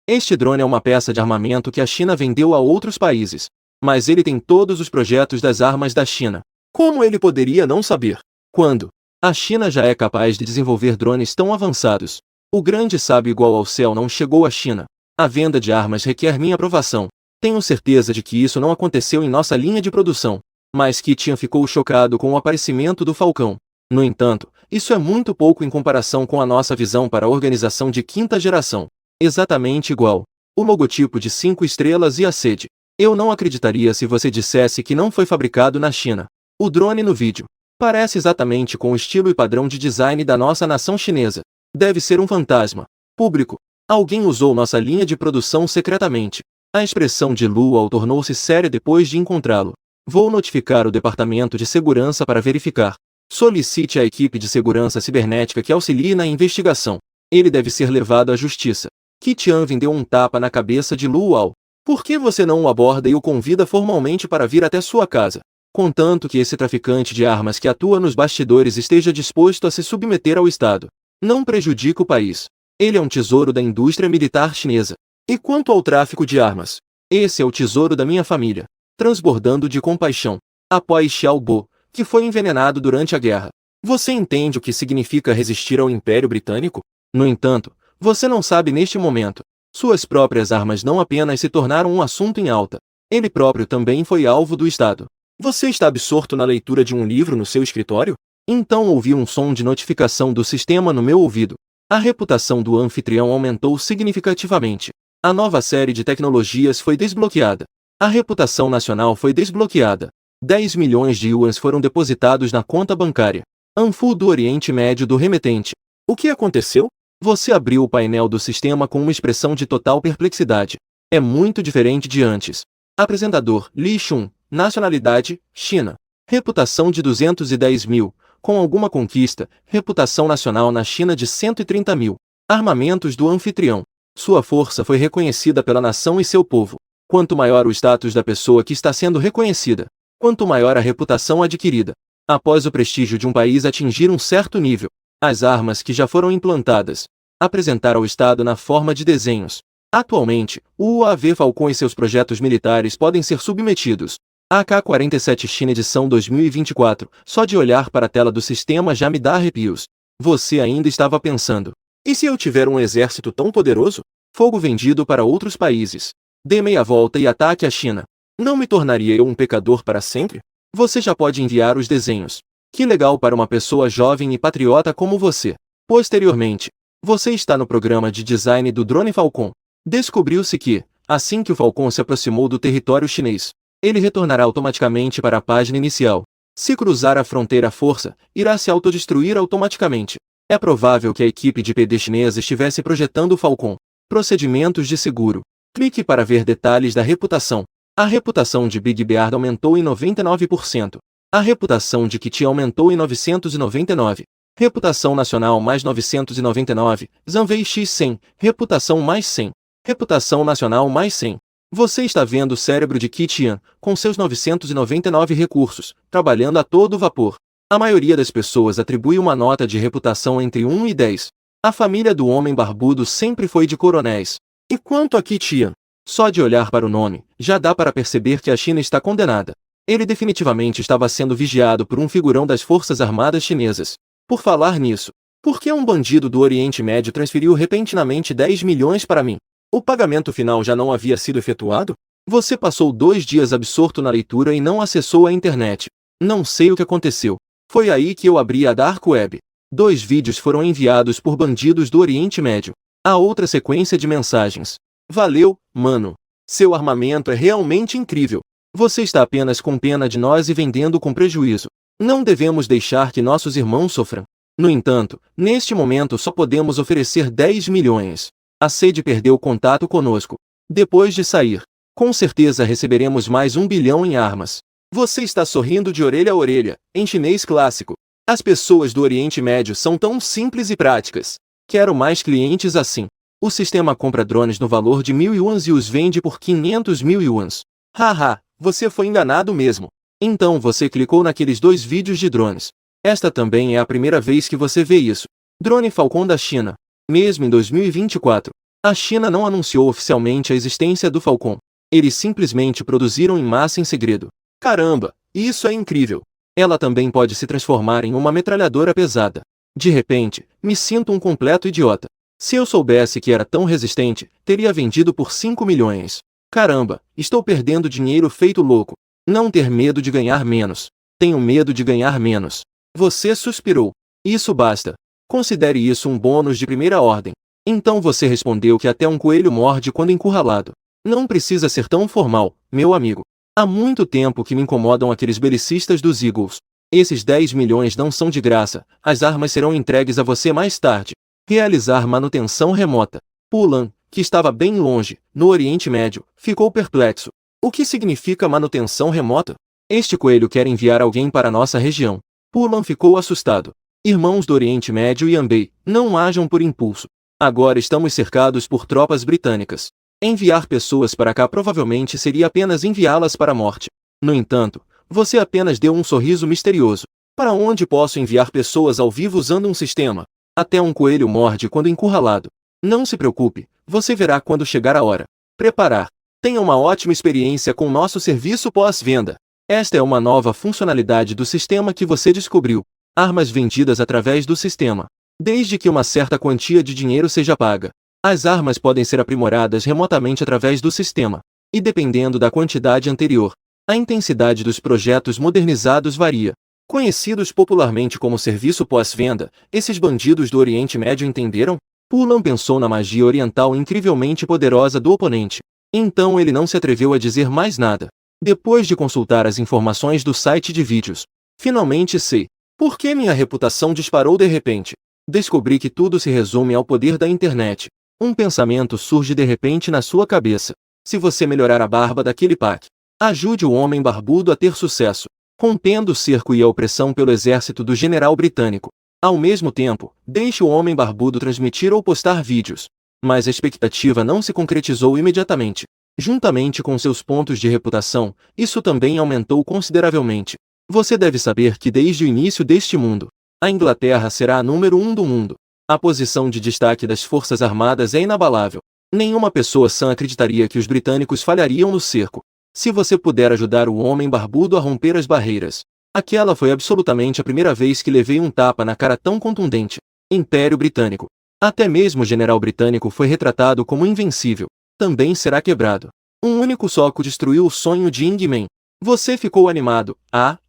este drone é uma peça de armamento que a China vendeu a outros países. Mas ele tem todos os projetos das armas da China. Como ele poderia não saber? Quando? A China já é capaz de desenvolver drones tão avançados. O grande sábio igual ao céu não chegou à China. A venda de armas requer minha aprovação. Tenho certeza de que isso não aconteceu em nossa linha de produção. Mas Qitian ficou chocado com o aparecimento do Falcão. No entanto, isso é muito pouco em comparação com a nossa visão para a organização de 5ª geração. Exatamente igual. O logotipo de 5 estrelas e a sede. Eu não acreditaria se você dissesse que não foi fabricado na China. O drone no vídeo parece exatamente com o estilo e padrão de design da nossa nação chinesa. Deve ser um fantasma. Público. Alguém usou nossa linha de produção secretamente. A expressão de Luo tornou-se séria depois de encontrá-lo. Vou notificar o Departamento de Segurança para verificar. Solicite à equipe de segurança cibernética que auxilie na investigação. Ele deve ser levado à justiça. Qi-Tianwen deu um tapa na cabeça de Luo. Por que você não o aborda e o convida formalmente para vir até sua casa? Contanto que esse traficante de armas que atua nos bastidores esteja disposto a se submeter ao Estado. Não prejudica o país. Ele é um tesouro da indústria militar chinesa. E quanto ao tráfico de armas? Esse é o tesouro da minha família. Transbordando de compaixão. Apoie Xiaobo, que foi envenenado durante a guerra. Você entende o que significa resistir ao Império Britânico? No entanto, você não sabe neste momento. Suas próprias armas não apenas se tornaram um assunto em alta. Ele próprio também foi alvo do Estado. Você está absorto na leitura de um livro no seu escritório? Então ouvi um som de notificação do sistema no meu ouvido. A reputação do anfitrião aumentou significativamente. A nova série de tecnologias foi desbloqueada. A reputação nacional foi desbloqueada. 10 milhões de yuans foram depositados na conta bancária. Anfu do Oriente Médio do remetente. O que aconteceu? Você abriu o painel do sistema com uma expressão de total perplexidade. É muito diferente de antes. Apresentador, Li Xun. Nacionalidade, China. Reputação de 210 mil. Com alguma conquista, reputação nacional na China de 130 mil. Armamentos do anfitrião. Sua força foi reconhecida pela nação e seu povo. Quanto maior o status da pessoa que está sendo reconhecida, quanto maior a reputação adquirida. Após o prestígio de um país atingir um certo nível, as armas que já foram implantadas, apresentar ao Estado na forma de desenhos. Atualmente, o UAV Falcon e seus projetos militares podem ser submetidos. AK-47 China edição 2024, só de olhar para a tela do sistema já me dá arrepios. Você ainda estava pensando, e se eu tiver um exército tão poderoso? Fogo vendido para outros países. Dê meia volta e ataque a China. Não me tornaria eu um pecador para sempre? Você já pode enviar os desenhos. Que legal para uma pessoa jovem e patriota como você. Posteriormente, você está no programa de design do drone Falcon. Descobriu-se que, assim que o Falcon se aproximou do território chinês, ele retornará automaticamente para a página inicial. Se cruzar a fronteira à força, irá se autodestruir automaticamente. É provável que a equipe de PD chinesa estivesse projetando o Falcon. Procedimentos de seguro. Clique para ver detalhes da reputação. A reputação de Big Beard aumentou em 99%. A reputação de Kitty aumentou em 999. Reputação nacional mais 999. Zanvei X 100. Reputação mais 100. Reputação nacional mais 100. Você está vendo o cérebro de Qi-Tian, com seus 999 recursos, trabalhando a todo vapor. A maioria das pessoas atribui uma nota de reputação entre 1 e 10. A família do homem barbudo sempre foi de coronéis. E quanto a Qi-Tian? Só de olhar para o nome, já dá para perceber que a China está condenada. Ele definitivamente estava sendo vigiado por um figurão das Forças Armadas chinesas. Por falar nisso, por que um bandido do Oriente Médio transferiu repentinamente 10 milhões para mim? O pagamento final já não havia sido efetuado? Você passou 2 dias absorto na leitura e não acessou a internet. Não sei o que aconteceu. Foi aí que eu abri a Dark Web. 2 vídeos foram enviados por bandidos do Oriente Médio. A outra sequência de mensagens. Valeu, mano. Seu armamento é realmente incrível. Você está apenas com pena de nós e vendendo com prejuízo. Não devemos deixar que nossos irmãos sofram. No entanto, neste momento só podemos oferecer 10 milhões. A sede perdeu contato conosco. Depois de sair, com certeza receberemos mais 1 bilhão em armas. Você está sorrindo de orelha a orelha, em chinês clássico. As pessoas do Oriente Médio são tão simples e práticas. Quero mais clientes assim. O sistema compra drones no valor de 1.000 yuans e os vende por 500 mil yuans. Haha, você foi enganado mesmo. Então você clicou naqueles 2 vídeos de drones. Esta também é a primeira vez que você vê isso. Drone Falcon da China. Mesmo em 2024, a China não anunciou oficialmente a existência do Falcon. Eles simplesmente produziram em massa em segredo. Caramba, isso é incrível. Ela também pode se transformar em uma metralhadora pesada. De repente, me sinto um completo idiota. Se eu soubesse que era tão resistente, teria vendido por 5 milhões. Caramba, estou perdendo dinheiro feito louco. Não ter medo de ganhar menos. Tenho medo de ganhar menos. Você suspirou. Isso basta. Considere isso um bônus de primeira ordem. Então você respondeu que até um coelho morde quando encurralado. Não precisa ser tão formal, meu amigo. Há muito tempo que me incomodam aqueles belicistas dos Eagles. Esses 10 milhões não são de graça, as armas serão entregues a você mais tarde. Realizar manutenção remota. Pulan, que estava bem longe, no Oriente Médio, ficou perplexo. O que significa manutenção remota? Este coelho quer enviar alguém para nossa região. Pulan ficou assustado. Irmãos do Oriente Médio e Anbei, não hajam por impulso. Agora estamos cercados por tropas britânicas. Enviar pessoas para cá provavelmente seria apenas enviá-las para a morte. No entanto, você apenas deu um sorriso misterioso. Para onde posso enviar pessoas ao vivo usando um sistema? Até um coelho morde quando encurralado. Não se preocupe, você verá quando chegar a hora. Preparar. Tenha uma ótima experiência com nosso serviço pós-venda. Esta é uma nova funcionalidade do sistema que você descobriu. Armas vendidas através do sistema. Desde que uma certa quantia de dinheiro seja paga, as armas podem ser aprimoradas remotamente através do sistema. E dependendo da quantidade anterior, a intensidade dos projetos modernizados varia. Conhecidos popularmente como serviço pós-venda, esses bandidos do Oriente Médio entenderam? Pulan pensou na magia oriental incrivelmente poderosa do oponente. Então ele não se atreveu a dizer mais nada. Depois de consultar as informações do site de vídeos, finalmente sei por que minha reputação disparou de repente. Descobri que tudo se resume ao poder da internet. Um pensamento surge de repente na sua cabeça. Se você melhorar a barba daquele pack, ajude o homem barbudo a ter sucesso, rompendo o cerco e a opressão pelo exército do general britânico. Ao mesmo tempo, deixe o homem barbudo transmitir ou postar vídeos. Mas a expectativa não se concretizou imediatamente. Juntamente com seus pontos de reputação, isso também aumentou consideravelmente. Você deve saber que desde o início deste mundo, a Inglaterra será a número 1 do mundo. A posição de destaque das Forças Armadas é inabalável. Nenhuma pessoa sã acreditaria que os britânicos falhariam no cerco. Se você puder ajudar o homem barbudo a romper as barreiras. Aquela foi absolutamente a primeira vez que levei um tapa na cara tão contundente. Império Britânico. Até mesmo o general britânico foi retratado como invencível. Também será quebrado. Um único soco destruiu o sonho de Ingman. Você ficou animado,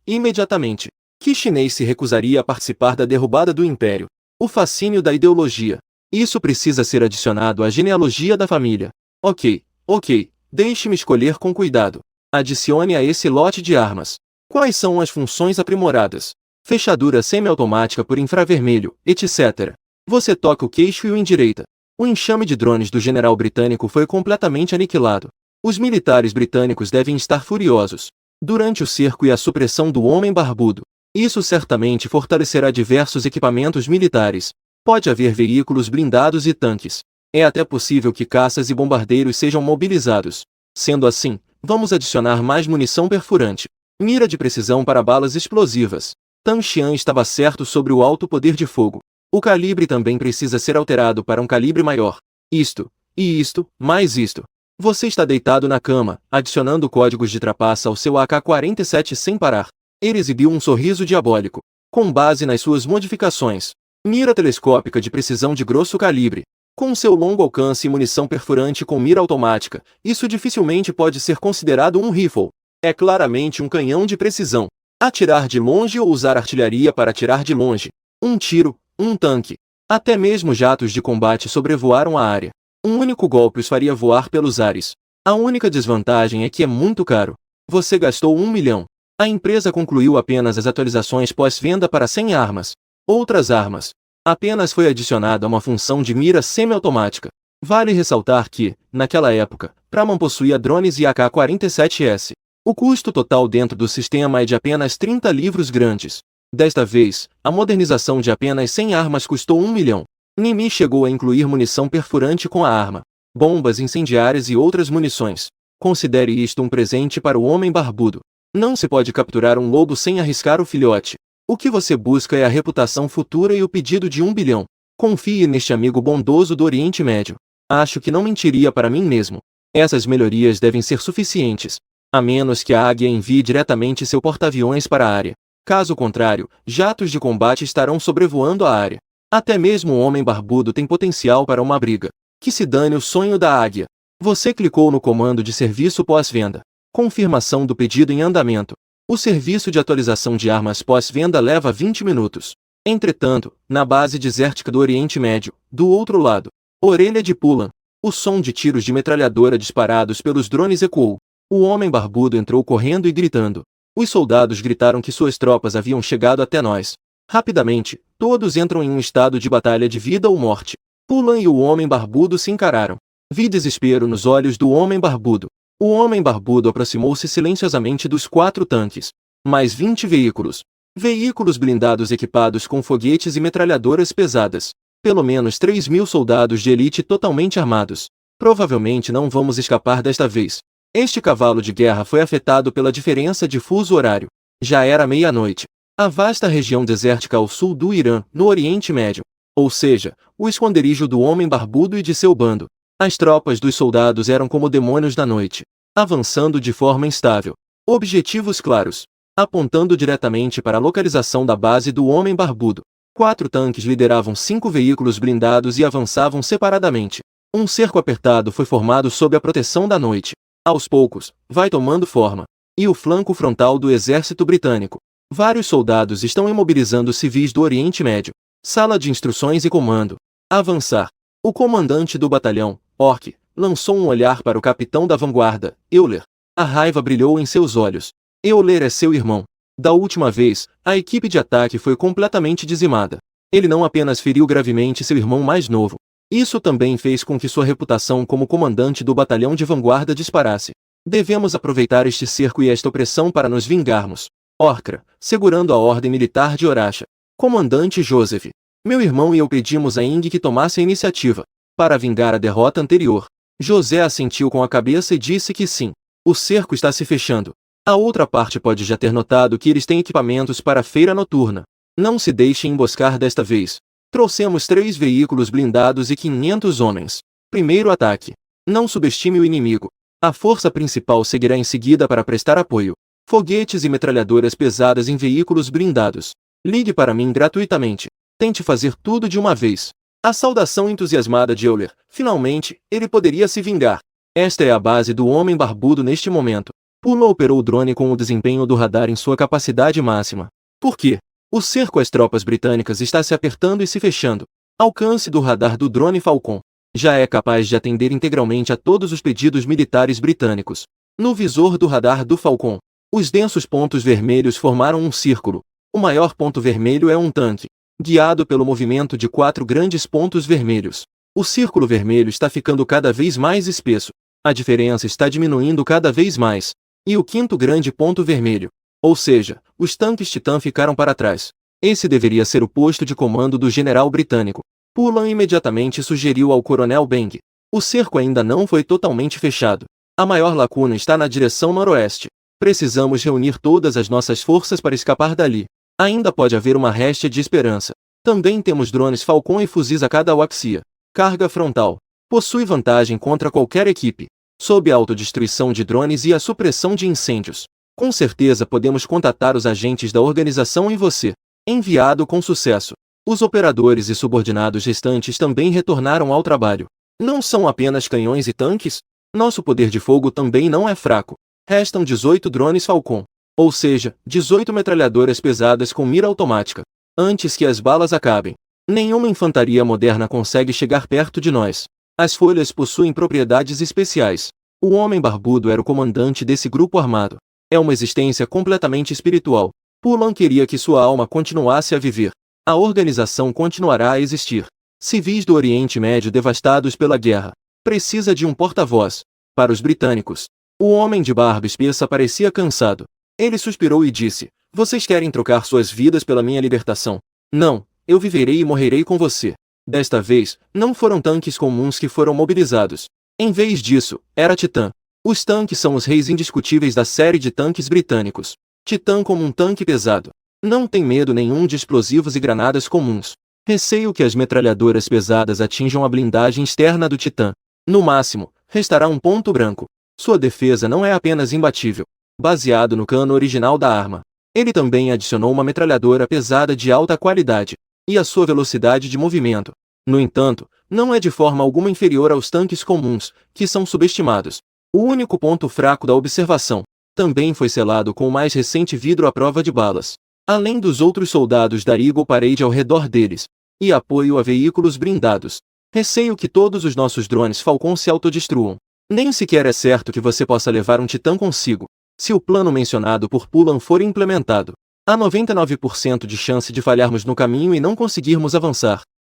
imediatamente. Que chinês se recusaria a participar da derrubada do império? O fascínio da ideologia. Isso precisa ser adicionado à genealogia da família. Ok, deixe-me escolher com cuidado. Adicione a esse lote de armas. Quais são as funções aprimoradas? Fechadura semiautomática por infravermelho, etc. Você toca o queixo e o endireita. O enxame de drones do general britânico foi completamente aniquilado. Os militares britânicos devem estar furiosos. Durante o cerco e a supressão do homem barbudo. Isso certamente fortalecerá diversos equipamentos militares. Pode haver veículos blindados e tanques. É até possível que caças e bombardeiros sejam mobilizados. Sendo assim, vamos adicionar mais munição perfurante. Mira de precisão para balas explosivas. Tan Xian estava certo sobre o alto poder de fogo. O calibre também precisa ser alterado para um calibre maior. Isto, e isto, mais isto. Você está deitado na cama, adicionando códigos de trapaça ao seu AK-47 sem parar. Ele exibiu um sorriso diabólico. Com base nas suas modificações. Mira telescópica de precisão de grosso calibre. Com seu longo alcance e munição perfurante com mira automática, isso dificilmente pode ser considerado um rifle. É claramente um canhão de precisão. Atirar de longe ou usar artilharia para atirar de longe. Um tiro, um tanque. Até mesmo jatos de combate sobrevoaram a área. Um único golpe os faria voar pelos ares. A única desvantagem é que é muito caro. Você gastou 1 milhão. A empresa concluiu apenas as atualizações pós-venda para 100 armas. Outras armas. Apenas foi adicionada uma função de mira semiautomática. Vale ressaltar que, naquela época, Praman possuía drones e AK-47S. O custo total dentro do sistema é de apenas 30 livros grandes. Desta vez, a modernização de apenas 100 armas custou 1 milhão. Nimi chegou a incluir munição perfurante com a arma, bombas incendiárias e outras munições. Considere isto um presente para o homem barbudo. Não se pode capturar um lobo sem arriscar o filhote. O que você busca é a reputação futura e o pedido de 1 bilhão. Confie neste amigo bondoso do Oriente Médio. Acho que não mentiria para mim mesmo. Essas melhorias devem ser suficientes. A menos que a Águia envie diretamente seu porta-aviões para a área. Caso contrário, jatos de combate estarão sobrevoando a área. Até mesmo o homem barbudo tem potencial para uma briga. Que se dane o sonho da Águia. Você clicou no comando de serviço pós-venda. Confirmação do pedido em andamento. O serviço de atualização de armas pós-venda leva 20 minutos. Entretanto, na base desértica do Oriente Médio, do outro lado, Orelha de Pulan. O som de tiros de metralhadora disparados pelos drones ecoou. O homem barbudo entrou correndo e gritando. Os soldados gritaram que suas tropas haviam chegado até nós. Rapidamente, todos entram em um estado de batalha de vida ou morte. Pulan e o homem barbudo se encararam. Vi desespero nos olhos do homem barbudo. O homem barbudo aproximou-se silenciosamente dos 4 tanques. Mais 20 veículos. Veículos blindados equipados com foguetes e metralhadoras pesadas. Pelo menos 3.000 soldados de elite totalmente armados. Provavelmente não vamos escapar desta vez. Este cavalo de guerra foi afetado pela diferença de fuso horário. Já era meia-noite. A vasta região desértica ao sul do Irã, no Oriente Médio. Ou seja, o esconderijo do homem barbudo e de seu bando. As tropas dos soldados eram como demônios da noite, avançando de forma instável. Objetivos claros, apontando diretamente para a localização da base do homem barbudo. 4 tanques lideravam 5 veículos blindados e avançavam separadamente. Um cerco apertado foi formado sob a proteção da noite. Aos poucos, vai tomando forma. E o flanco frontal do exército britânico. Vários soldados estão imobilizando civis do Oriente Médio. Sala de instruções e comando. Avançar. O comandante do batalhão, Orc, lançou um olhar para o capitão da vanguarda, Euler. A raiva brilhou em seus olhos. Euler é seu irmão. Da última vez, a equipe de ataque foi completamente dizimada. Ele não apenas feriu gravemente seu irmão mais novo. Isso também fez com que sua reputação como comandante do batalhão de vanguarda disparasse. Devemos aproveitar este cerco e esta opressão para nos vingarmos. Orcra, segurando a ordem militar de Horacha. Comandante Joseph. Meu irmão e eu pedimos a Ing que tomasse a iniciativa, para vingar a derrota anterior. José assentiu com a cabeça e disse que sim. O cerco está se fechando. A outra parte pode já ter notado que eles têm equipamentos para a feira noturna. Não se deixem emboscar desta vez. Trouxemos 3 veículos blindados e 500 homens. Primeiro ataque. Não subestime o inimigo. A força principal seguirá em seguida para prestar apoio. Foguetes e metralhadoras pesadas em veículos blindados. Ligue para mim gratuitamente. Tente fazer tudo de uma vez. A saudação entusiasmada de Euler. Finalmente, ele poderia se vingar. Esta é a base do homem barbudo neste momento. Pulan operou o drone com o desempenho do radar em sua capacidade máxima. Por quê? O cerco às tropas britânicas está se apertando e se fechando. Alcance do radar do drone Falcon. Já é capaz de atender integralmente a todos os pedidos militares britânicos. No visor do radar do Falcon, os densos pontos vermelhos formaram um círculo. O maior ponto vermelho é um tanque, guiado pelo movimento de 4 grandes pontos vermelhos. O círculo vermelho está ficando cada vez mais espesso. A diferença está diminuindo cada vez mais. E o 5º grande ponto vermelho. Ou seja, os tanques Titã ficaram para trás. Esse deveria ser o posto de comando do general britânico. Pulan imediatamente sugeriu ao coronel Beng. O cerco ainda não foi totalmente fechado. A maior lacuna está na direção noroeste. Precisamos reunir todas as nossas forças para escapar dali. Ainda pode haver uma réstia de esperança. Também temos drones Falcon e fuzis a cada Waxia. Carga frontal. Possui vantagem contra qualquer equipe. Sob a autodestruição de drones e a supressão de incêndios. Com certeza podemos contatar os agentes da organização e você. Enviado com sucesso. Os operadores e subordinados restantes também retornaram ao trabalho. Não são apenas canhões e tanques? Nosso poder de fogo também não é fraco. Restam 18 drones Falcon. Ou seja, 18 metralhadoras pesadas com mira automática. Antes que as balas acabem. Nenhuma infantaria moderna consegue chegar perto de nós. As folhas possuem propriedades especiais. O homem barbudo era o comandante desse grupo armado. É uma existência completamente espiritual. Pulan queria que sua alma continuasse a viver. A organização continuará a existir. Civis do Oriente Médio devastados pela guerra. Precisa de um porta-voz. Para os britânicos. O homem de barba espessa parecia cansado. Ele suspirou e disse: vocês querem trocar suas vidas pela minha libertação? Não, eu viverei e morrerei com você. Desta vez, não foram tanques comuns que foram mobilizados. Em vez disso, era Titã. Os tanques são os reis indiscutíveis da série de tanques britânicos. Titã como um tanque pesado. Não tem medo nenhum de explosivos e granadas comuns. Receio que as metralhadoras pesadas atinjam a blindagem externa do Titã. No máximo, restará um ponto branco. Sua defesa não é apenas imbatível. Baseado no cano original da arma. Ele também adicionou uma metralhadora pesada de alta qualidade. E a sua velocidade de movimento. No entanto, não é de forma alguma inferior aos tanques comuns, que são subestimados. O único ponto fraco da observação. Também foi selado com o mais recente vidro à prova de balas. Além dos outros soldados da Eagle Parade ao redor deles. E apoio a veículos blindados. Receio que todos os nossos drones Falcon se autodestruam. Nem sequer é certo que você possa levar um Titã consigo. Se o plano mencionado por Pulan for implementado, há 99% de chance de falharmos no caminho e não conseguirmos avançar.